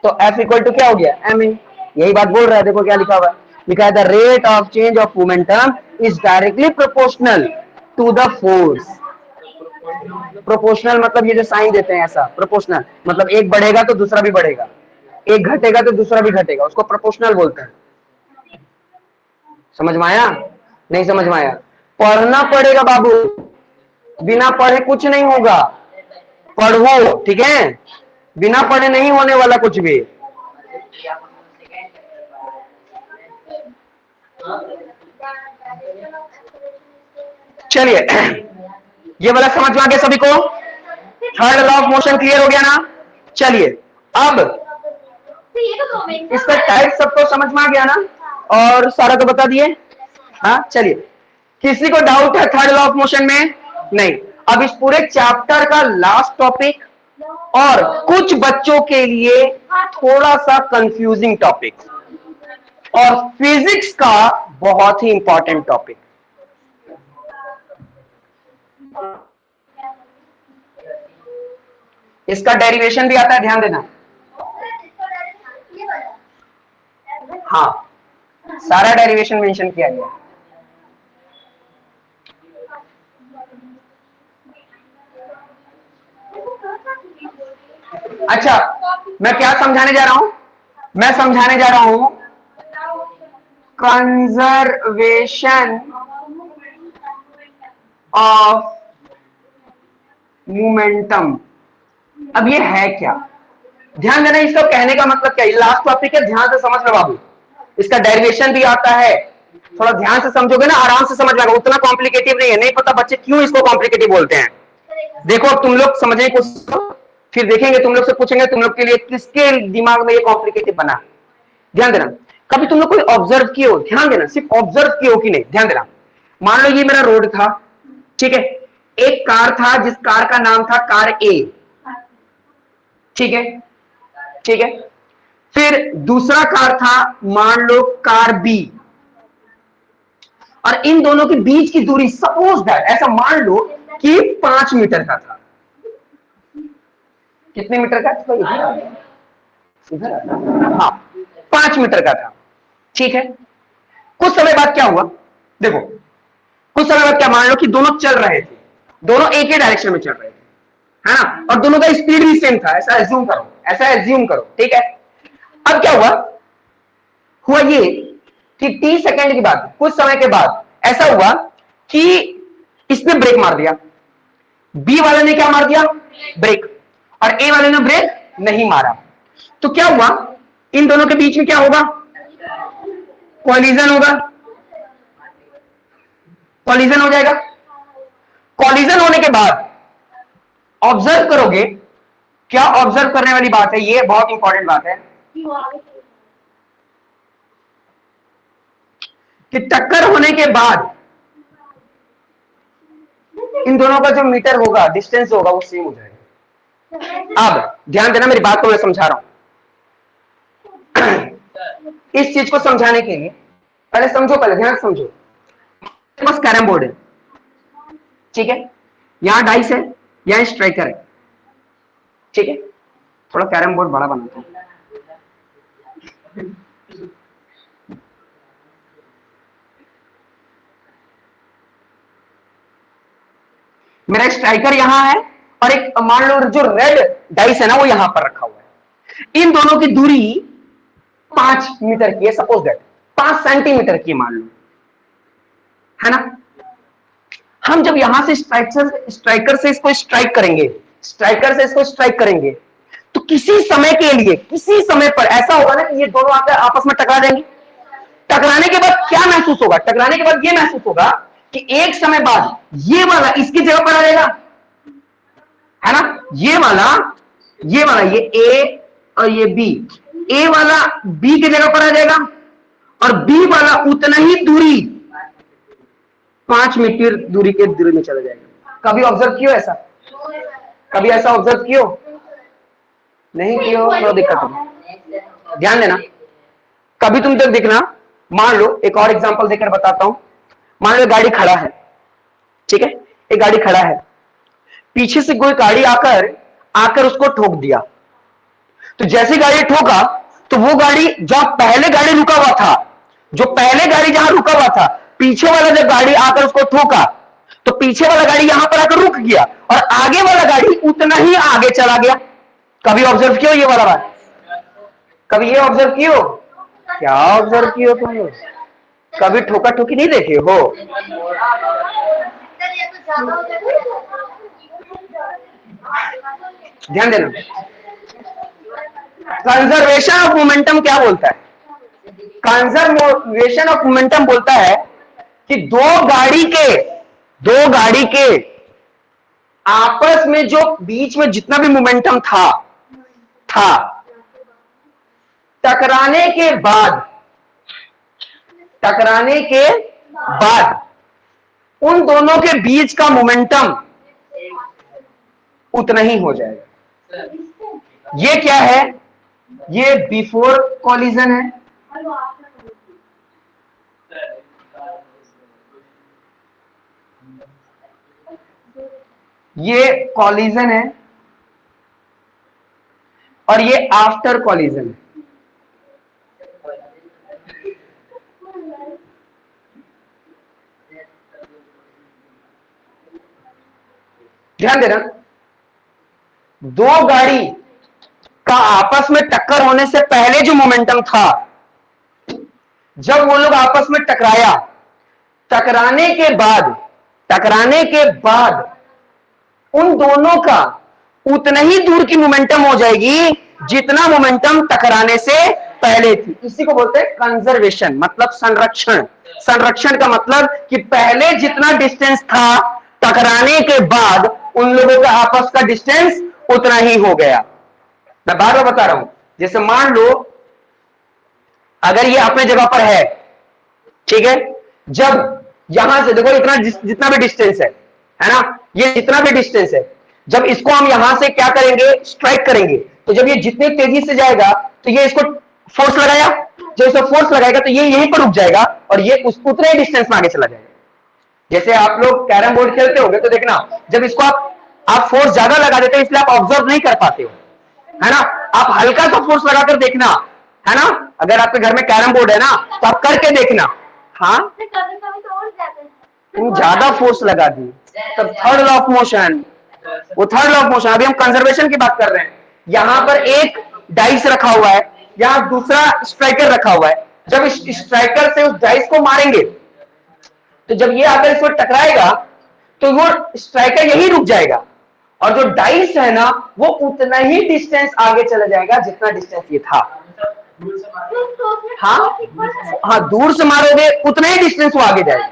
तो f इक्वल टू क्या हो गया, ma, यही बात बोल रहा है, देखो क्या लिखा हुआ है, लिखा है the rate of change of momentum is directly proportional to the force. Proportional मतलब ये जो साइन देते हैं ऐसा, प्रोपोर्शनल मतलब एक बढ़ेगा तो दूसरा भी बढ़ेगा, एक घटेगा तो दूसरा भी घटेगा, उसको प्रोपोर्शनल बोलते हैं। समझ में आया, नहीं समझ में आया, पढ़ना पड़ेगा बाबू, बिना पढ़े कुछ नहीं होगा, पढ़ो, ठीक है, बिना पढ़े नहीं होने वाला कुछ भी। चलिए ये वाला समझ में आ गया सभी को, third law of motion clear हो गया ना। चलिए अब इसका टाइप सबको समझ में आ गया ना, और सारा तो बता दिए। हाँ चलिए, किसी को डाउट है थर्ड लॉ ऑफ मोशन में? नहीं। अब इस पूरे चैप्टर का लास्ट टॉपिक और कुछ बच्चों के लिए थोड़ा सा कंफ्यूजिंग टॉपिक, और फिजिक्स का बहुत ही इंपॉर्टेंट टॉपिक। इसका डेरिवेशन भी आता है, ध्यान देना। हाँ, सारा डेरिवेशन मेंशन किया गया। अच्छा, मैं क्या समझाने जा रहा हूं? मैं समझाने जा रहा हूं कंजर्वेशन ऑफ मोमेंटम। अब ये है क्या, ध्यान देना, इसका कहने का मतलब क्या है, लास्ट टॉपिक है, ध्यान से समझ लो बाबू। इसका डेरिवेशन भी आता है, थोड़ा ध्यान से समझोगे ना आराम से समझ जाएगा, उतना कॉम्प्लिकेटिव नहीं है। नहीं पता बच्चे क्यों इसको कॉम्प्लिकेटिव बोलते हैं, देखो अब तुम लोग समझने की कोशिश करो, फिर देखेंगे, तुम लोग से पूछेंगे तुम लोग के लिए किसके दिमाग में ये कॉम्प्लिकेटिव बना। ध्यान देना, कभी तुम लोग कोई ऑब्जर्व किए हो, ध्यान देना, सिर्फ ऑब्जर्व किए हो कि नहीं, ध्यान देना। मान लो ये मेरा रोड था, ठीक है, एक कार था जिस कार का नाम था कार ए, ठीक है, ठीक है, फिर दूसरा कार था मान लो कार बी, और इन दोनों के बीच की दूरी सपोज दैट ऐसा मान लो कि 5 मीटर का था। कितने मीटर का था? इधर हाँ, 5 मीटर का था, ठीक है। कुछ समय बाद क्या हुआ, देखो कुछ समय बाद क्या, मान लो कि दोनों चल रहे थे, दोनों एक ही डायरेक्शन में चल रहे थे, है ना, और दोनों का स्पीड भी सेम था, ऐसा एज्यूम करो, ऐसा एज्यूम करो, ठीक है। अब क्या हुआ, हुआ ये कि 30 सेकंड के बाद, कुछ समय के बाद ऐसा हुआ कि इसने ब्रेक मार दिया, बी वाले ने क्या मार दिया, ब्रेक, और ए वाले ने ब्रेक नहीं मारा। तो क्या हुआ, इन दोनों के बीच में क्या होगा, कॉलिजन होगा, कॉलिजन हो जाएगा। कॉलिजन होने के बाद ऑब्जर्व करोगे, क्या ऑब्जर्व करने वाली बात है, ये बहुत इंपॉर्टेंट बात है कि टक्कर होने के बाद इन दोनों का जो मीटर होगा, डिस्टेंस होगा, वो सेम हो जाएगा। अब ध्यान देना, मेरी बात को मैं समझा रहा हूं। इस चीज को समझाने के लिए पहले समझो, पहले ध्यान से समझो। बस कैरम बोर्ड है, ठीक है, यहां डाइस है, यहां स्ट्राइकर है, ठीक है, थोड़ा कैरम बोर्ड बड़ा बनाता हूं। मेरा स्ट्राइकर यहां है, और एक मान लो जो रेड डाइस है ना, वो यहां पर रखा हुआ है। इन दोनों की दूरी 5 मीटर की है, सपोज दैट 5 सेंटीमीटर की मान लो, है ना। हम जब यहां से स्ट्राइकर से इसको स्ट्राइक करेंगे, स्ट्राइकर से इसको स्ट्राइक करेंगे, तो किसी समय के लिए, किसी समय पर ऐसा होगा ना कि ये दोनों आकर आपस में टकरा जाएंगे। टकराने के बाद क्या महसूस होगा, टकराने के बाद ये महसूस होगा कि एक समय बाद ये वाला इसकी जगह पर आ जाएगा, है ना, ये वाला ये ए और ये बी, ए वाला बी की जगह पर आ जाएगा, और बी वाला उतना ही दूरी 5 मीटर दूरी के दूरी में चला जाएगा। कभी ऑब्जर्व कियो ऐसा, कभी ऐसा ऑब्जर्व कियो नहीं कियो, तो दिक्कत है। ध्यान देना, कभी तुम तक दिखना, मान लो एक और एग्जांपल देकर बताता हूं, मान लो गाड़ी खड़ा है, ठीक है, एक गाड़ी खड़ा है, पीछे से कोई गाड़ी आकर आकर उसको ठोक दिया। तो जैसे गाड़ी ठोका तो वो गाड़ी जहां पहले गाड़ी रुका हुआ था, जो पहले गाड़ी जहां रुका हुआ था, पीछे वाला जब गाड़ी आकर उसको ठोका तो पीछे वाला गाड़ी यहां पर आकर रुक गया और आगे वाला गाड़ी उतना ही आगे चला गया। कभी ऑब्जर्व किया ये वाला बात? कभी ये ऑब्जर्व कियो? क्या ऑब्जर्व कियो तुम लोग? कभी ठोका ठोकी नहीं देखे हो? ध्यान देना, कंजर्वेशन ऑफ मोमेंटम क्या बोलता है? कंजर्वेशन ऑफ मोमेंटम बोलता है कि दो गाड़ी के आपस में जो बीच में जितना भी मोमेंटम था टकराने के बाद उन दोनों के बीच का मोमेंटम उतना ही हो जाएगा। ये क्या है? ये बिफोर कॉलिजन है, ये कॉलिजन है और ये आफ्टर कॉलिजन है। ध्यान देना, दो गाड़ी का आपस में टक्कर होने से पहले जो मोमेंटम था, जब वो लोग आपस में टकराया, टकराने के बाद उन दोनों का उतना ही दूर की मोमेंटम हो जाएगी जितना मोमेंटम टकराने से पहले थी। इसी को बोलते हैं कंजर्वेशन, मतलब संरक्षण। संरक्षण का मतलब कि पहले जितना डिस्टेंस था, टकराने के बाद उन लोगों का आपस का डिस्टेंस उतना ही हो गया। मैं बार बार बता रहा हूं, जैसे मान लो अगर ये अपने जगह पर है, ठीक है, जब यहां से देखो इतना जितना भी डिस्टेंस है ना, ये जितना भी डिस्टेंस है, जब इसको हम यहां से क्या करेंगे, स्ट्राइक करेंगे, तो जब ये जितनी तेजी से जाएगा तो ये इसको फोर्स लगाया, जब इसे फोर्स लगाएगा तो ये यहीं पर रुक जाएगा और ये उतने ही डिस्टेंस में आगे चला जाएगा। जैसे आप लोग कैरम बोर्ड खेलते होंगे तो देखना, जब इसको आप फोर्स ज्यादा लगा देते हो इसलिए आप ऑब्जर्व नहीं कर पाते हो, है ना। आप हल्का सा फोर्स लगाकर देखना, है ना, अगर आपके घर में कैरम बोर्ड है ना तो आप करके देखना। हाँ, तुम ज्यादा फोर्स लगा दी तब थर्ड लॉ ऑफ मोशन, वो थर्ड लॉ ऑफ मोशन। अभी हम कंजर्वेशन की बात कर रहे हैं। यहां पर एक डाइस रखा हुआ है, यहां दूसरा स्ट्राइकर रखा हुआ है। जब इस स्ट्राइकर से उस डाइस को मारेंगे तो जब ये आकर इसको टकराएगा तो वो स्ट्राइकर यही रुक जाएगा और जो डाइस है ना वो उतना ही डिस्टेंस आगे चला जाएगा जितना डिस्टेंस ये था। हाँ, दूर से मारोगे उतना ही डिस्टेंस वो आगे जाएगा।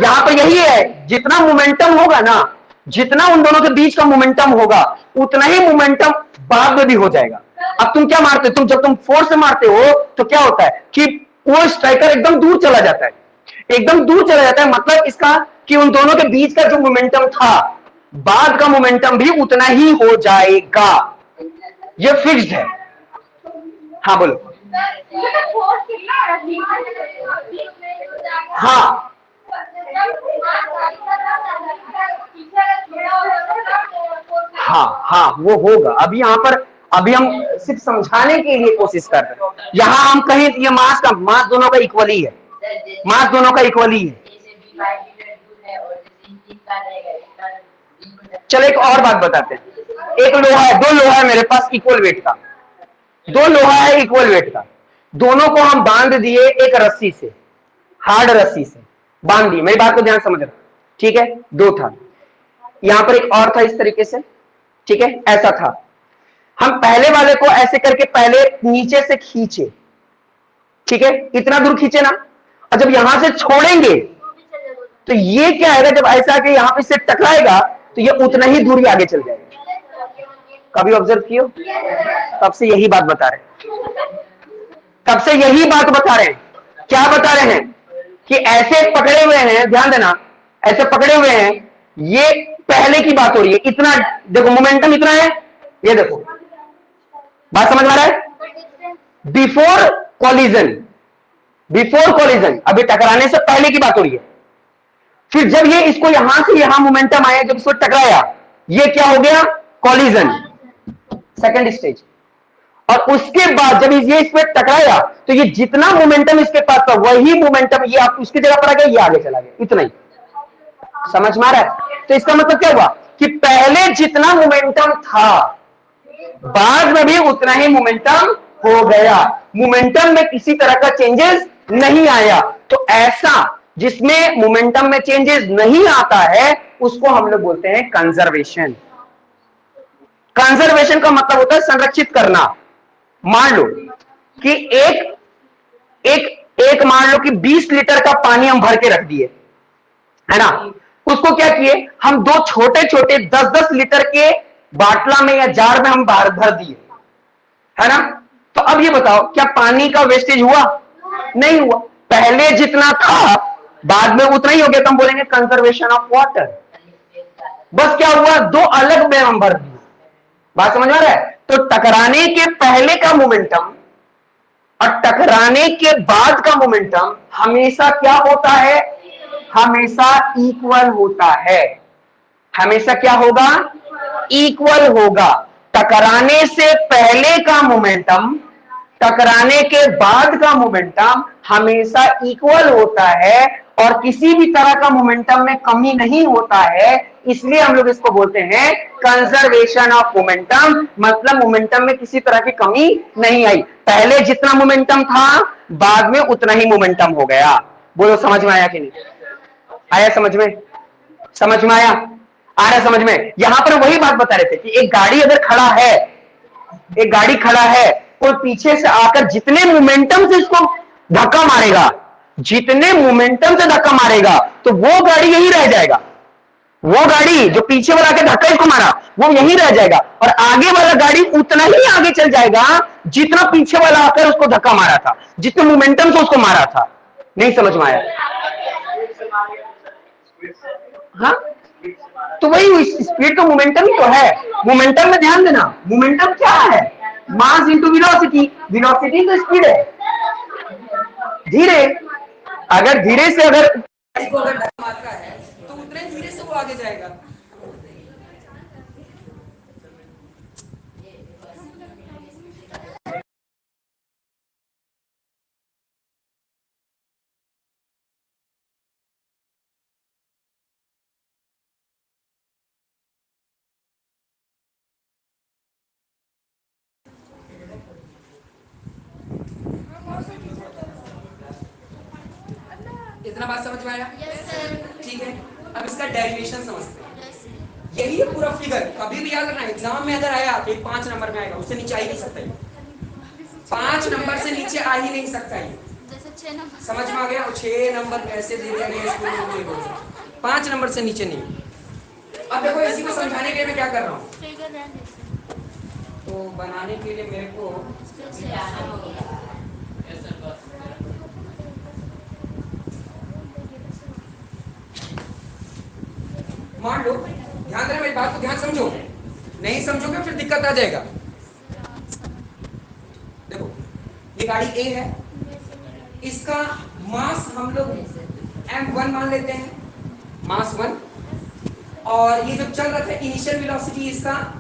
यहां पर यही है, जितना मोमेंटम होगा ना, जितना उन दोनों के बीच का मोमेंटम होगा उतना ही मोमेंटम बाद में भी हो जाएगा। अब तुम क्या मारते हो, जब तुम फोर्स से मारते हो तो क्या होता है कि वो स्ट्राइकर एकदम दूर चला जाता है, एकदम दूर चला जाता है। मतलब इसका कि उन दोनों के बीच का जो मोमेंटम था, बाद का मोमेंटम भी उतना ही हो जाएगा। ये फिक्स्ड है। हाँ बोलो। हाँ, हाँ, वो होगा। अभी यहाँ पर अभी हम सिर्फ समझाने के लिए कोशिश कर रहे हैं। यहाँ हम कहें ये मास दोनों का इक्वली है, मास दोनों का इक्वली है। चलो एक और बात बताते हैं। एक लोहा है, दो लोहा है मेरे पास इक्वल वेट का, दो लोहा है इक्वल वेट का, दोनों को हम बांध दिए एक रस्सी से, हार्ड रस्सी से बांध दिए। मेरी बात को ध्यान समझ रहा, ठीक है। दो था, यहां पर एक और था इस तरीके से, ठीक है, ऐसा था। हम पहले वाले को ऐसे करके पहले नीचे से खींचे, ठीक है, इतना दूर खींचे ना, और जब यहां से छोड़ेंगे तो ये क्या है, जब ऐसा कि यहां पे से टकराएगा तो ये उतना ही दूरी आगे चल जाएगा। कभी ऑब्जर्व कियो? तब से यही बात बता रहे हैं, तब से यही बात बता रहे हैं। क्या बता रहे हैं कि ऐसे पकड़े हुए हैं, ध्यान देना, ऐसे पकड़े हुए हैं, ये पहले की बात हो रही है। इतना देखो मोमेंटम इतना है, ये देखो, बात समझ में आ रहा है। बिफोर कॉलिजन, बिफोर कॉलिजन, अभी टकराने से पहले की बात हो रही है। फिर जब ये इसको यहां से यहां मोमेंटम आया, जब इसको टकराया, ये क्या हो गया? Collision, second stage. और उसके बाद जब ये इस पे टकराया तो ये जितना मोमेंटम इसके पास था वही मोमेंटम ये आप उसकी जगह पर आ गया, ये आगे चला गया, इतना ही। समझ में आ रहा है? तो इसका मतलब क्या हुआ कि पहले जितना मोमेंटम था बाद में भी उतना ही मोमेंटम हो गया, मोमेंटम में किसी तरह का चेंजेस नहीं आया। तो ऐसा जिसमें मोमेंटम में चेंजेस नहीं आता है उसको हम लोग बोलते हैं कंजर्वेशन। कंजर्वेशन का मतलब होता है संरक्षित करना। मान लो कि एक मान लो कि 20 लीटर का पानी हम भर के रख दिए, है ना। उसको क्या किए हम, दो छोटे छोटे 10-10 लीटर के बाटला में या जार में हम भर दिए, है ना। तो अब ये बताओ क्या पानी का वेस्टेज हुआ? नहीं हुआ। पहले जितना था बाद में उतना ही हो गया, तो हम बोलेंगे कंजर्वेशन ऑफ वाटर। बस क्या हुआ, दो अलग में हम भर दिए। बात समझ में आ रहा है? तो टकराने के पहले का मोमेंटम और टकराने के बाद का मोमेंटम हमेशा क्या होता है? हमेशा इक्वल होता है। हमेशा क्या होगा? इक्वल होगा। टकराने से पहले का मोमेंटम टकराने के बाद का मोमेंटम हमेशा इक्वल होता है और किसी भी तरह का मोमेंटम में कमी नहीं होता है। इसलिए हम लोग इसको बोलते हैं कंजर्वेशन ऑफ मोमेंटम। मतलब मोमेंटम में किसी तरह की कमी नहीं आई, पहले जितना मोमेंटम था बाद में उतना ही मोमेंटम हो गया। बोलो समझ में आया कि नहीं आया? समझ में? समझ में आया? आ रहा समझ में? यहां पर वही बात बता रहे थे कि एक गाड़ी अगर खड़ा है, एक गाड़ी खड़ा है, कोई पीछे से आकर जितने मोमेंटम से इसको धक्का मारेगा, जितने मोमेंटम से धक्का मारेगा तो वो गाड़ी यही रह जाएगा। वो गाड़ी जो पीछे वाला के धक्का इसको मारा वो यही रह जाएगा और आगे वाला गाड़ी उतना ही आगे चल जाएगा जितना पीछे वाला आकर उसको धक्का मारा था, जितने मोमेंटम से उसको मारा था। नहीं समझ में आया? हाँ, तो वही स्पीड तो मोमेंटम ही तो है। मोमेंटम में ध्यान देना, मोमेंटम क्या है? Mass into velocity. वेलोसिटी तो स्पीड है। धीरे, अगर धीरे से अगर धक्का मारता है तो उतने धीरे से वो आगे जाएगा। इतना बात समझ में आया? ठीक है, अब इसका डेरिवेशन समझते हैं। यही है पूरा फिगर। कभी भी याद रखना, एग्जाम में अगर आया तो 5 नंबर में आएगा, उससे नीचे आ ही नहीं सकता। 5 नंबर से नीचे आ ही नहीं सकता ये। समझ में आ गया? 6 नंबर कैसे दे दिया गया इसको? 5 नंबर से नीचे नहीं। अब देखो इसी को समझाने के लिए मैं क्या कर रहा हूँ, तो बनाने के लिए मेरे को मान लो, ध्यान देना मेरी बात को, ध्यान समझो। नहीं समझोगे फिर दिक्कत आ जाएगा। देखो ये गाड़ी ए है, इसका मास हम लोग m1 मान लेते हैं, मास 1। और ये जो चल रहा था इनिशियल वेलोसिटी इसका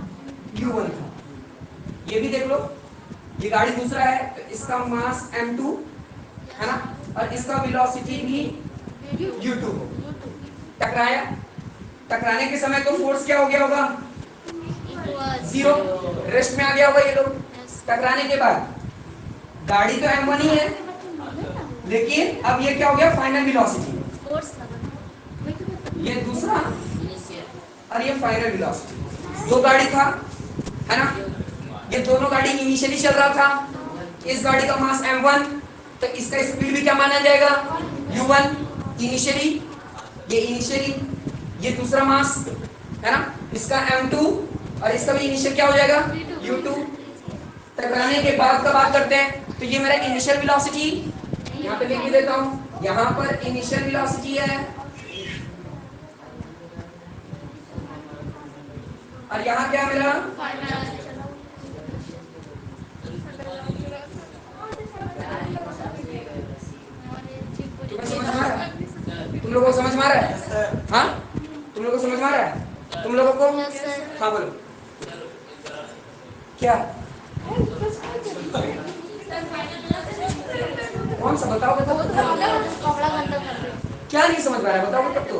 u1 था। ये भी देख लो, ये गाड़ी दूसरा है तो इसका मास m2 है ना, और इसका वेलोसिटी भी u2 हो। टकराया, टकराने के समय तो फोर्स क्या हो गया होगा? 0, रेस्ट में आ गया होगा ये लोग। टकराने के बाद गाड़ी तो m1 ही है, लेकिन अब ये क्या हो गया? Final velocity. ये दूसरा और ये फाइनल वेलोसिटी। दो गाड़ी था, है ना। ये दोनों गाड़ी इनिशियली चल रहा था। इस गाड़ी का मास m1 तो इसका स्पीड भी क्या माना जाएगा? u1 इनिशियली, ये इनिशियली। ये दूसरा मास है ना, इसका m2 और इसका भी इनिशियल क्या हो जाएगा? u2। टकराने के बाद का बात करते हैं, तो ये मेरा इनिशियल वेलोसिटी यहाँ पे लिख देता हूँ। यहाँ पर इनिशियल वेलोसिटी है और यहाँ क्या मेरा? तुम्हें समझ में आया? तुम लोगों को समझ में आ रहा है? हाँ, तुम लोगों को समझ में आ रहा है? तुम लोगों को हाँ बोलो क्या कौन सा बताओ बताओ क्या नहीं समझ में आ रहा है बताओ तब तो।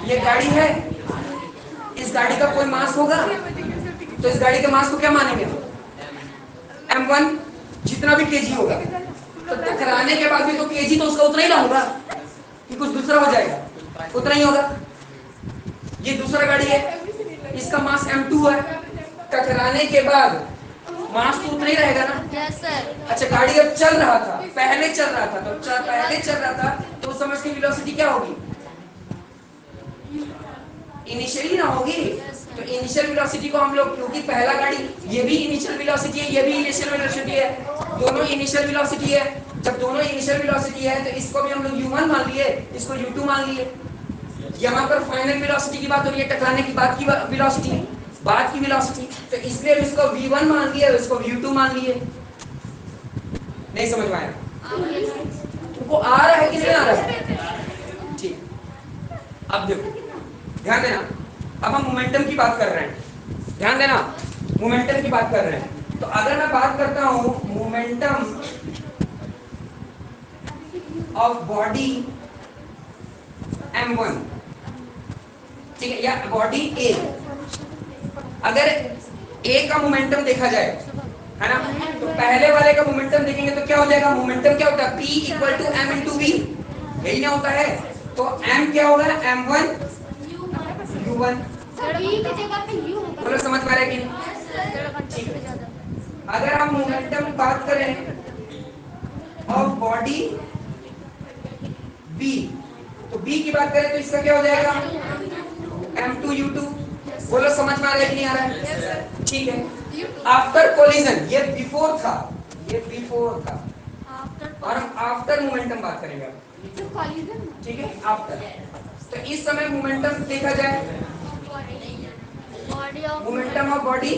ये गाड़ी है, इस गाड़ी का कोई मास होगा तो इस गाड़ी के मास को क्या मानेंगे m1 जितना भी केजी होगा, तो टकराने के बाद भी तो केजी तो उसका उतना ही ना होगा कि कुछ दूसरा हो जाएगा, उतना ही होगा। ये दूसरा गाड़ी है, इसका मास m2 है, टकराने के बाद मास तो उतना ही रहेगा ना। अच्छा गाड़ी जब चल रहा था, पहले चल रहा था तो उस समय की वेलोसिटी क्या होगी? इनिशियली ना होगी। तो इनिशियल वेलोसिटी को हम लोग, क्योंकि पहला गाड़ी ये भी इनिशियल वेलोसिटी है, ये भी इनिशियल वेलोसिटी है, दोनों इनिशियल वेलोसिटी है। जब दोनों इनिशियल वेलोसिटी है तो इसको भी हम लोग u1 मान लिए, इसको u2 मान लिए। यहाँ पर फाइनल वेलोसिटी की बात हो रही है, टकराने की बाद की वेलोसिटी, बाद की वेलोसिटी, तो इसलिए इसको v1 मान लिए, इसको v2 मान लिए। नहीं समझ में आया? तुमको आ रहा है कि नहीं आ रहा है? ठीक, अब देखो ध्यान देना, अब हम मोमेंटम की बात कर रहे हैं, ध्यान देना, मोमेंटम की बात कर रहे हैं। तो अगर मैं बात करता हूं मोमेंटम ऑफ बॉडी m1, ठीक है, या बॉडी A, अगर A का मोमेंटम देखा जाए, है ना, तो पहले वाले का मोमेंटम देखेंगे तो क्या हो जाएगा? मोमेंटम क्या होता है? P equal to m into v, यही ना होता है? तो m क्या होगा? m1 u1। बोलो समझ पा रहे कि नहीं? अगर हम मोमेंटम की बात करें ऑफ बॉडी B, तो B की बात करें तो इसका क्या हो जाएगा? m2 u2। बोलो समझ में आ रहा है कि नहीं आ रहा है? ठीक है। आफ्टर कोलिजन, ये बिफोर था, ये बिफोर था, और हम आफ्टर मोमेंटम बात करेंगे अब, ठीक है, आफ्टर। तो इस समय मोमेंटम देखा जाए, मोमेंटम ऑफ बॉडी,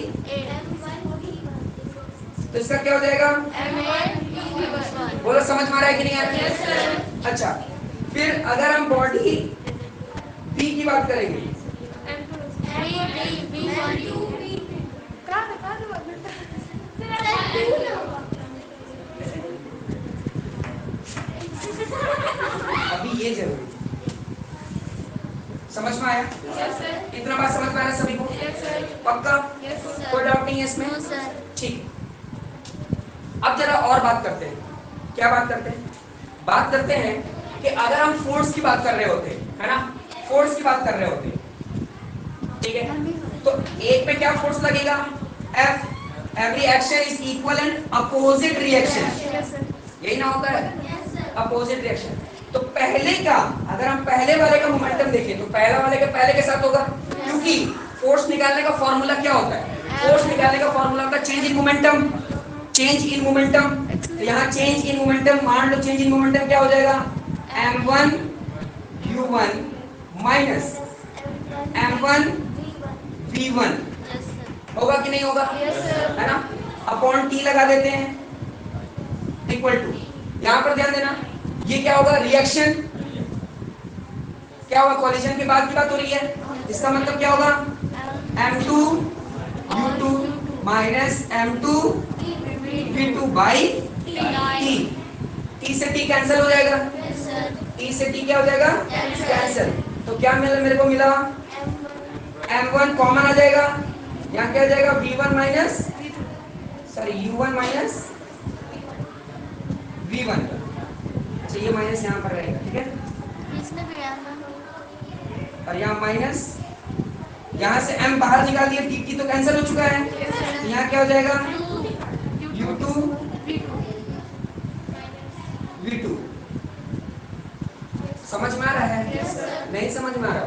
तो इसका क्या हो जाएगा? बोलो समझ में आ रहा है कि नहीं आ रहा है? अच्छा, फिर अगर हम बॉडी बी की बात करेंगे, अभी ये जरूरी, समझ में आया? इतना बात समझ में आ रहा है सभी को? पक्का? कोई डाउट नहीं है इसमें? ठीक। अब जरा और बात करते हैं, क्या बात करते हैं? बात करते हैं कि अगर हम फोर्स की बात कर रहे होते, है ना, फोर्स की बात कर रहे होते, ठीक है, तो एक पे क्या फोर्स लगेगा? F, every action is equal and opposite reaction, यही ना होता है? Opposite reaction. तो पहले का, अगर हम पहले वाले का मोमेंटम देखें तो पहला वाले के पहले के साथ होगा, क्योंकि फोर्स निकालने का फॉर्मूला क्या होता है? फोर्स निकालने का फॉर्मूला होता है change in momentum, change in momentum. तो यहाँ चेंज इन मोमेंटम, मान लो चेंज इन मोमेंटम क्या हो जाएगा? m1 u1 minus m1 v1, होगा कि नहीं होगा? है ना, अपॉन t लगा देते हैं, इक्वल टू, यहाँ पर ध्यान देना, ये क्या होगा? रिएक्शन क्या होगा? कॉलिजन के बाद की बात हो रही है, इसका मतलब क्या होगा? m2 u2 minus m2 v2 by t, t से t कैंसिल हो जाएगा, t से t क्या हो जाएगा? कैंसिल। तो क्या मिला मेरे को? मिला m1 कॉमन आ जाएगा, यहाँ क्या आ जाएगा? v1 minus, sorry u1 minus v1, अच्छा ये माइनस यहाँ पर रहेगा, ठीक है, और यहाँ माइनस, यहाँ से m बाहर निकाल दिया, t तो कैंसिल हो चुका है, तो यहाँ क्या हो जाएगा? u2 v2। समझ में आ रहा है? नहीं समझ में आ रहा?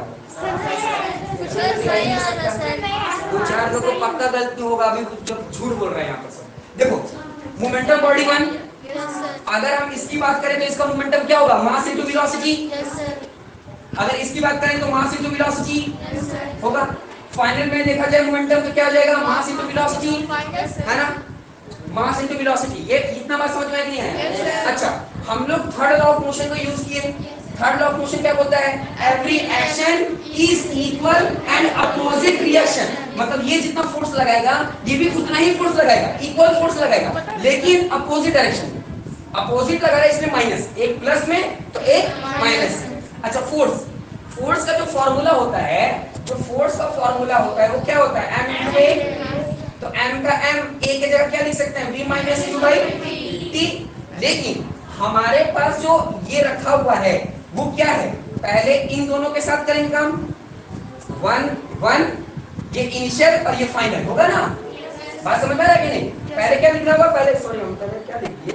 दो चार लोगों को पक्का गलती होगा अभी जब झूठ बोल रहे हैं यहाँ पर सब। देखो मोमेंटम बॉडी 1, अगर हम इसकी बात करें तो इसका मोमेंटम क्या होगा? Mass into velocity. अगर इसकी बात करें तो मास इनटू वेलोसिटी होगा। फाइनल में देखा जाए मोमेंटम तो क्या हो जाएगा? मास इनटू वेलोसिटी, है ना, मास इनटू वेलोसिटी। ये इतना बात समझ में आई नहीं है? अच्छा, हम लोग थर्ड लॉ ऑफ मोशन को यूज किए। थर्ड लॉ ऑफ मोशन क्या बोलता है? Every action is equal and opposite reaction. मतलब ये जितना फोर्स लगाएगा ये भी उतना ही फोर्स लगाएगा, इक्वल फोर्स लगाएगा, लेकिन अपोजिट डायरेक्शन। अपोजिट लगा रहा है इसमें माइनस, एक प्लस में तो एक माइनस। अच्छा, फोर्स का जो फॉर्मूला होता है, जो फोर्स का फॉर्मूला होता है वो क्या होता है? m into a। तो m का m a की जगह क्या लिख सकते हैं? v minus u by t। लेकिन हमारे पास जो ये रखा हुआ है वो क्या है? पहले इन दोनों के साथ करेंगे काम, 1 1, ये इनिशियल और ये फाइनल होगा ना। बात समझ में आ रहा है कि नहीं? पहले क्या लिखना होगा? पहले सॉरी हम पहले क्या लिखिए,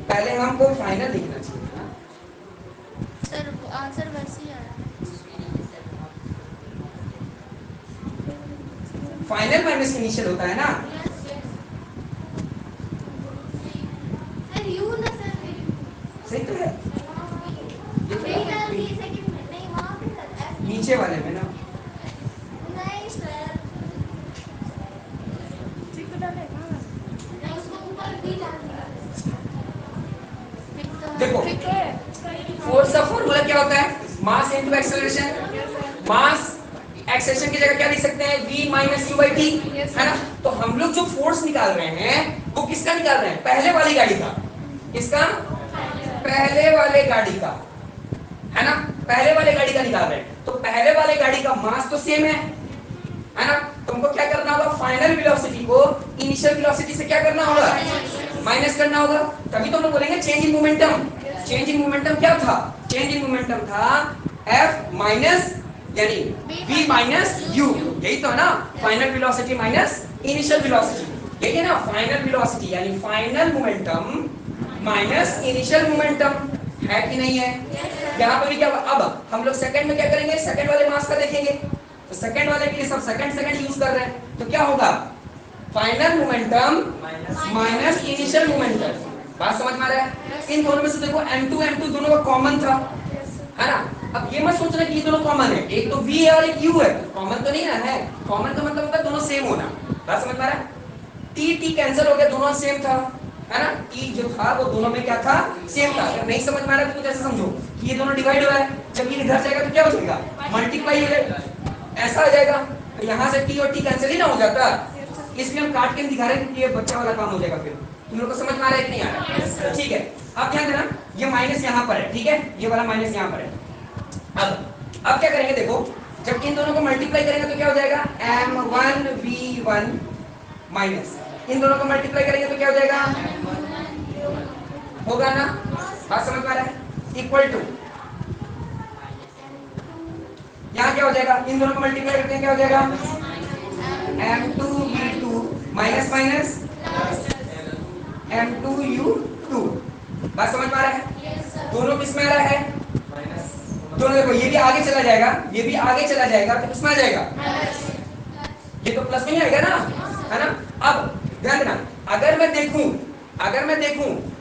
पहले हमको फाइनल लिखना चाहिए ना। सर आंसर वैसे ही आ रहा फाइनल माइनस इनिशियल होता है ना। है। सर यू ना सर, सही तो है, नहीं ना, ये सेकंड में नहीं, वहां पे सर F नीचे वाले में ना। नहीं सर, नहीं उसको ऊपर भी डाल दिया। देखो, फोर्स का फॉर्मूला क्या होता है? Mass into acceleration. Mass acceleration की जगह क्या लिख सकते हैं? v minus U by T, है ना। तो हम लोग जो फोर्स निकाल रहे हैं वो किसका निकाल रहे हैं? पहले वाली गाड़ी का। किसका? पहले वाले गाड़ी का, है ना। पहले वाले गाड़ी का निकाल रहे हैं। तो पहले वाले गाड़ी का मास तो सेम है ना। तुमको क्या करना होगा? फाइनल वेलोसिटी को इनिशियल वेलोसिटी से क्या करना होगा? माइनस करना होगा। तभी तो हम लोग बोलेंगे change in momentum. Change in momentum क्या था? चेंज इन मोमेंटम था f माइनस यानी v माइनस u। यही तो है ना, final velocity minus initial velocity. यही है ना फाइनल वेलोसिटी, यानी final momentum minus initial momentum, है कि नहीं है? यहाँ पे भी क्या? अब हम लोग सेकंड में क्या करेंगे? सेकंड वाले मास का देखेंगे। तो सेकंड वाले के लिए सब सेकंड यूज कर रहे हैं, तो क्या होगा? Final momentum minus initial momentum. बात समझ में आ रहा है? इन दोनों में से देखो m2 दोनों का कॉमन था, है ना। अब ये मत सोचना कि ये दोनों कॉमन है, एक तो v है और एक u है, कॉमन तो नहीं ना है। कॉमन का मतलब होता है दोनों सेम होना। बात समझ में आ रहा है? t कैंसिल हो गया, दोनों सेम था, है ना। t जो था वो दोनों में क्या था? सेम था। अगर नहीं समझ में आ रहा है तो कैसे समझो कि ये दोनों डिवाइड हुआ है, जब ये इधर जाएगा तो क्या हो जाएगा? मल्टीप्लाई हो जाएगा, ऐसा आ जाएगा। तो यहाँ से t और t कैंसिल ही ना हो जाता, इसलिए हम काट के दिखा रहे हैं क्योंकि ये बच्चा वाला काम हो जाएगा। फिर तुम लोग को समझ में आ रहा है कि नहीं आ रहा है? ठीक है, अब ध्यान देना, ये माइनस यहाँ पर है, ठीक है, ये वाला माइनस यहाँ पर है। अब क्या करेंगे? देखो, जब इन दोनों को मल्टीप्लाई करेंगे तो क्या हो जाएगा? m1v1 माइनस इन दोनों को मल्टीप्लाई करेंगे तो क्या हो जाएगा? होगा ना। बात समझ में आ रहा है? इक्वल टू, यहाँ क्या हो जाएगा? इन दोनों को मल्टीप्लाई करते हैं, क्या हो जाएगा? m2v2 minus minus m2u2। बात समझ में आ रहा है? दोनों किस में आ रहा है? दोनों देखो, ये भी आगे चला जाएगा, ये भी आगे चला जाएगा, तो किसमें आ जाएगा? ये तो प्लस में ही आएगा ना, है ना। अब ध्यान देना, अगर मैं देखूं,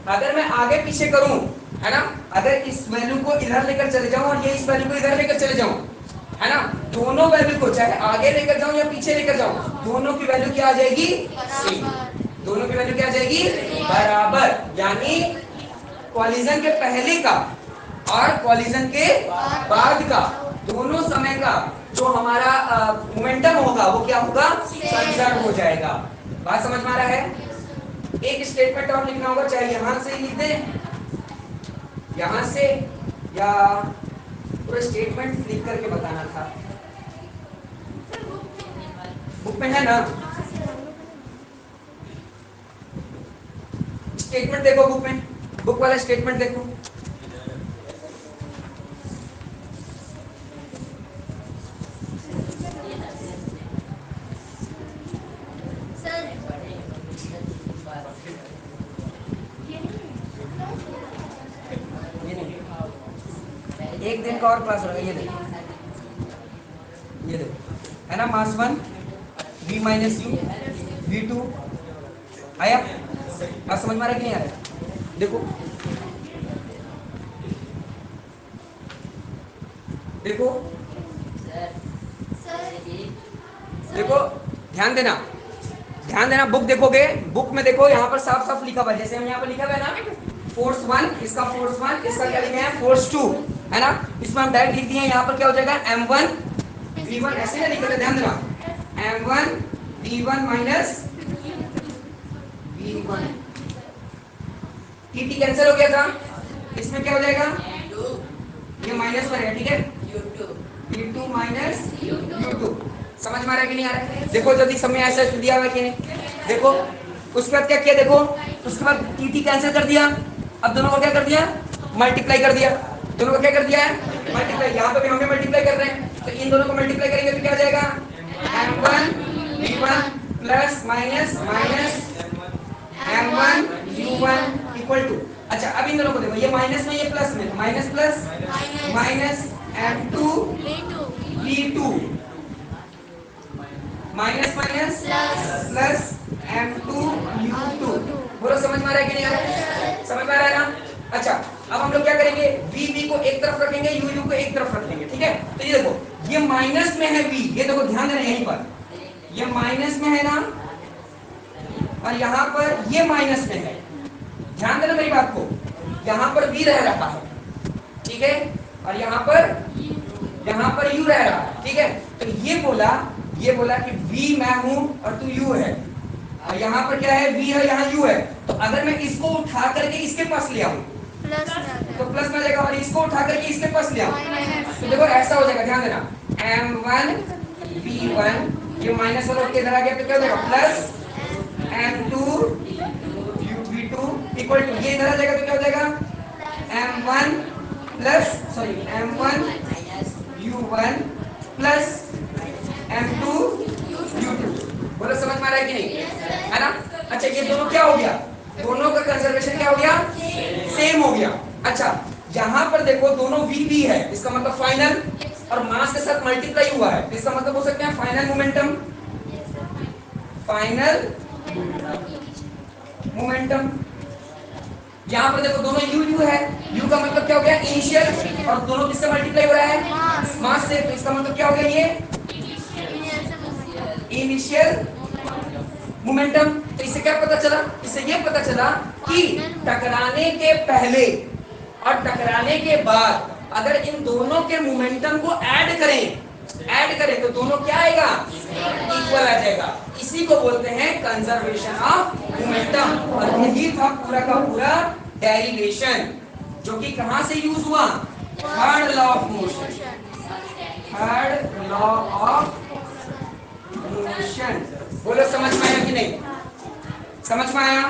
अगर मैं आगे पीछे करूं, है ना, अगर इस वैल्यू को इधर लेकर चले जाऊं और ये इस वैल्यू को इधर लेकर चले जाऊं, है ना, दोनों वैल्यू को चाहे आगे लेकर जाऊं या पीछे लेकर जाऊं, दोनों की वैल्यू क्या आ जाएगी? सेम। दोनों की वैल्यू क्या आ जाएगी? बराबर। यानी कॉलिजन के पहले का और कॉलिजन के बाद का दोनों समय का जो हमारा मोमेंटम होगा वो क्या होगा? कंजर्व हो जाएगा। बात समझ में आ रहा है? एक स्टेटमेंट और लिखना होगा, चाहे यहां से लिख दें, यहां से, या पूरा स्टेटमेंट लिख करके बताना था। बुक में है ना स्टेटमेंट? देखो बुक में, बुक वाला स्टेटमेंट देखो। एक दिन का और क्लास होगा, ये देखो, है ना। मास 1 v माइनस यू v2 आया। बात समझ में आ रहा है कि नहीं आ रहा है? देखो देखो ध्यान देना, ध्यान देना, बुक देखोगे, बुक में देखो यहाँ पर साफ साफ लिखा हुआ है, जैसे हम यहाँ पर लिखा हुआ है ना फोर्स 1, इसका फोर्स 1, इसका क्या लिखे हैं फोर्स 2, है ना। इसमें हम डायरेक्ट लिख दिए यहाँ पर क्या हो जाएगा m1 v1, ऐसे ना लिखते, ध्यान देना m1 v1 minus v1, T cancel हो गया था, इसमें क्या हो जाएगा ये माइनस पर है, ठीक है u2 माइनस u2। समझ में आ रहा है कि नहीं आ रहा है? देखो जल्दी समय ऐसा दिया हुआ है कि नहीं, देखो उसके बाद क्या किया, देखो उसके बाद टी कैंसिल कर दिया, अब दोनों को क्या कर दिया मल्टीप्लाई कर दिया, दोनों को क्या कर दिया है मल्टीप्लाई, यहाँ पे भी हमें मल्टीप्लाई कर रहे हैं, तो इन दोनों को मल्टीप्लाई करेंगे तो क्या हो जाएगा m1 v1 plus minus minus m1 u1 equal to, अच्छा अब इन दोनों को देखो, ये माइनस में ये प्लस में, minus plus minus m2 v2 minus minus plus m2 u2। बोलो समझ में आ रहा है कि नहीं आ रहा है? समझ में आ रहा है ना। अच्छा अब हम लोग क्या करेंगे, v को एक तरफ रखेंगे, u को एक तरफ रखेंगे, ठीक है। तो ये देखो ये माइनस में है v, ये देखो ध्यान देना यहीं पर ये माइनस में है ना, और यहाँ पर ये माइनस में है, ध्यान देना मेरी बात को, यहाँ पर v रह रहा है, ठीक है, और यहाँ पर u रह रहा है, ठीक है। तो ये बोला कि v मैं हूं और तू u है, और यहाँ पर क्या है v है, यहाँ u है, तो अगर मैं इसको उठा करके इसके पास ले आऊं तो प्लस में जाएगा, और इसको उठा करके इसके पास ले आऊं तो देखो ऐसा हो जाएगा, ध्यान देना m1 v1 ये माइनस वाला इधर आ गया तो क्या हो जाएगा plus m2 v2 equal to, ये इधर आ जाएगा तो क्या हो जाएगा m1 u1 plus m2 u2। बोलो समझ में आ रहा है कि नहीं, है ना। अच्छा ये दोनों क्या हो गया, दोनों का कंजर्वेशन क्या हो गया सेम हो गया। अच्छा यहाँ पर देखो दोनों v है, इसका मतलब फाइनल, और मास के साथ मल्टीप्लाई हुआ है, इसका मतलब हो सकते हैं फाइनल मोमेंटम, यहाँ पर देखो दोनों u है, u का मतलब क्या हो गया इनिशियल, और दोनों किससे मल्टीप्लाई हो रहा है मास से, तो इसका मतलब क्या हो गया ये इनिशियल मोमेंटम। तो इससे क्या पता चला, इससे ये पता चला कि टकराने के पहले और टकराने के बाद अगर इन दोनों के मोमेंटम को ऐड करें तो दोनों क्या आएगा इक्वल आ जाएगा, इसी को बोलते हैं कंजर्वेशन ऑफ मोमेंटम। और यही था पूरा का पूरा डेरिवेशन, जो कि कहां से यूज हुआ, third law of motion, third law of motion. बोलो समझ में आया कि नहीं, समझ में आया?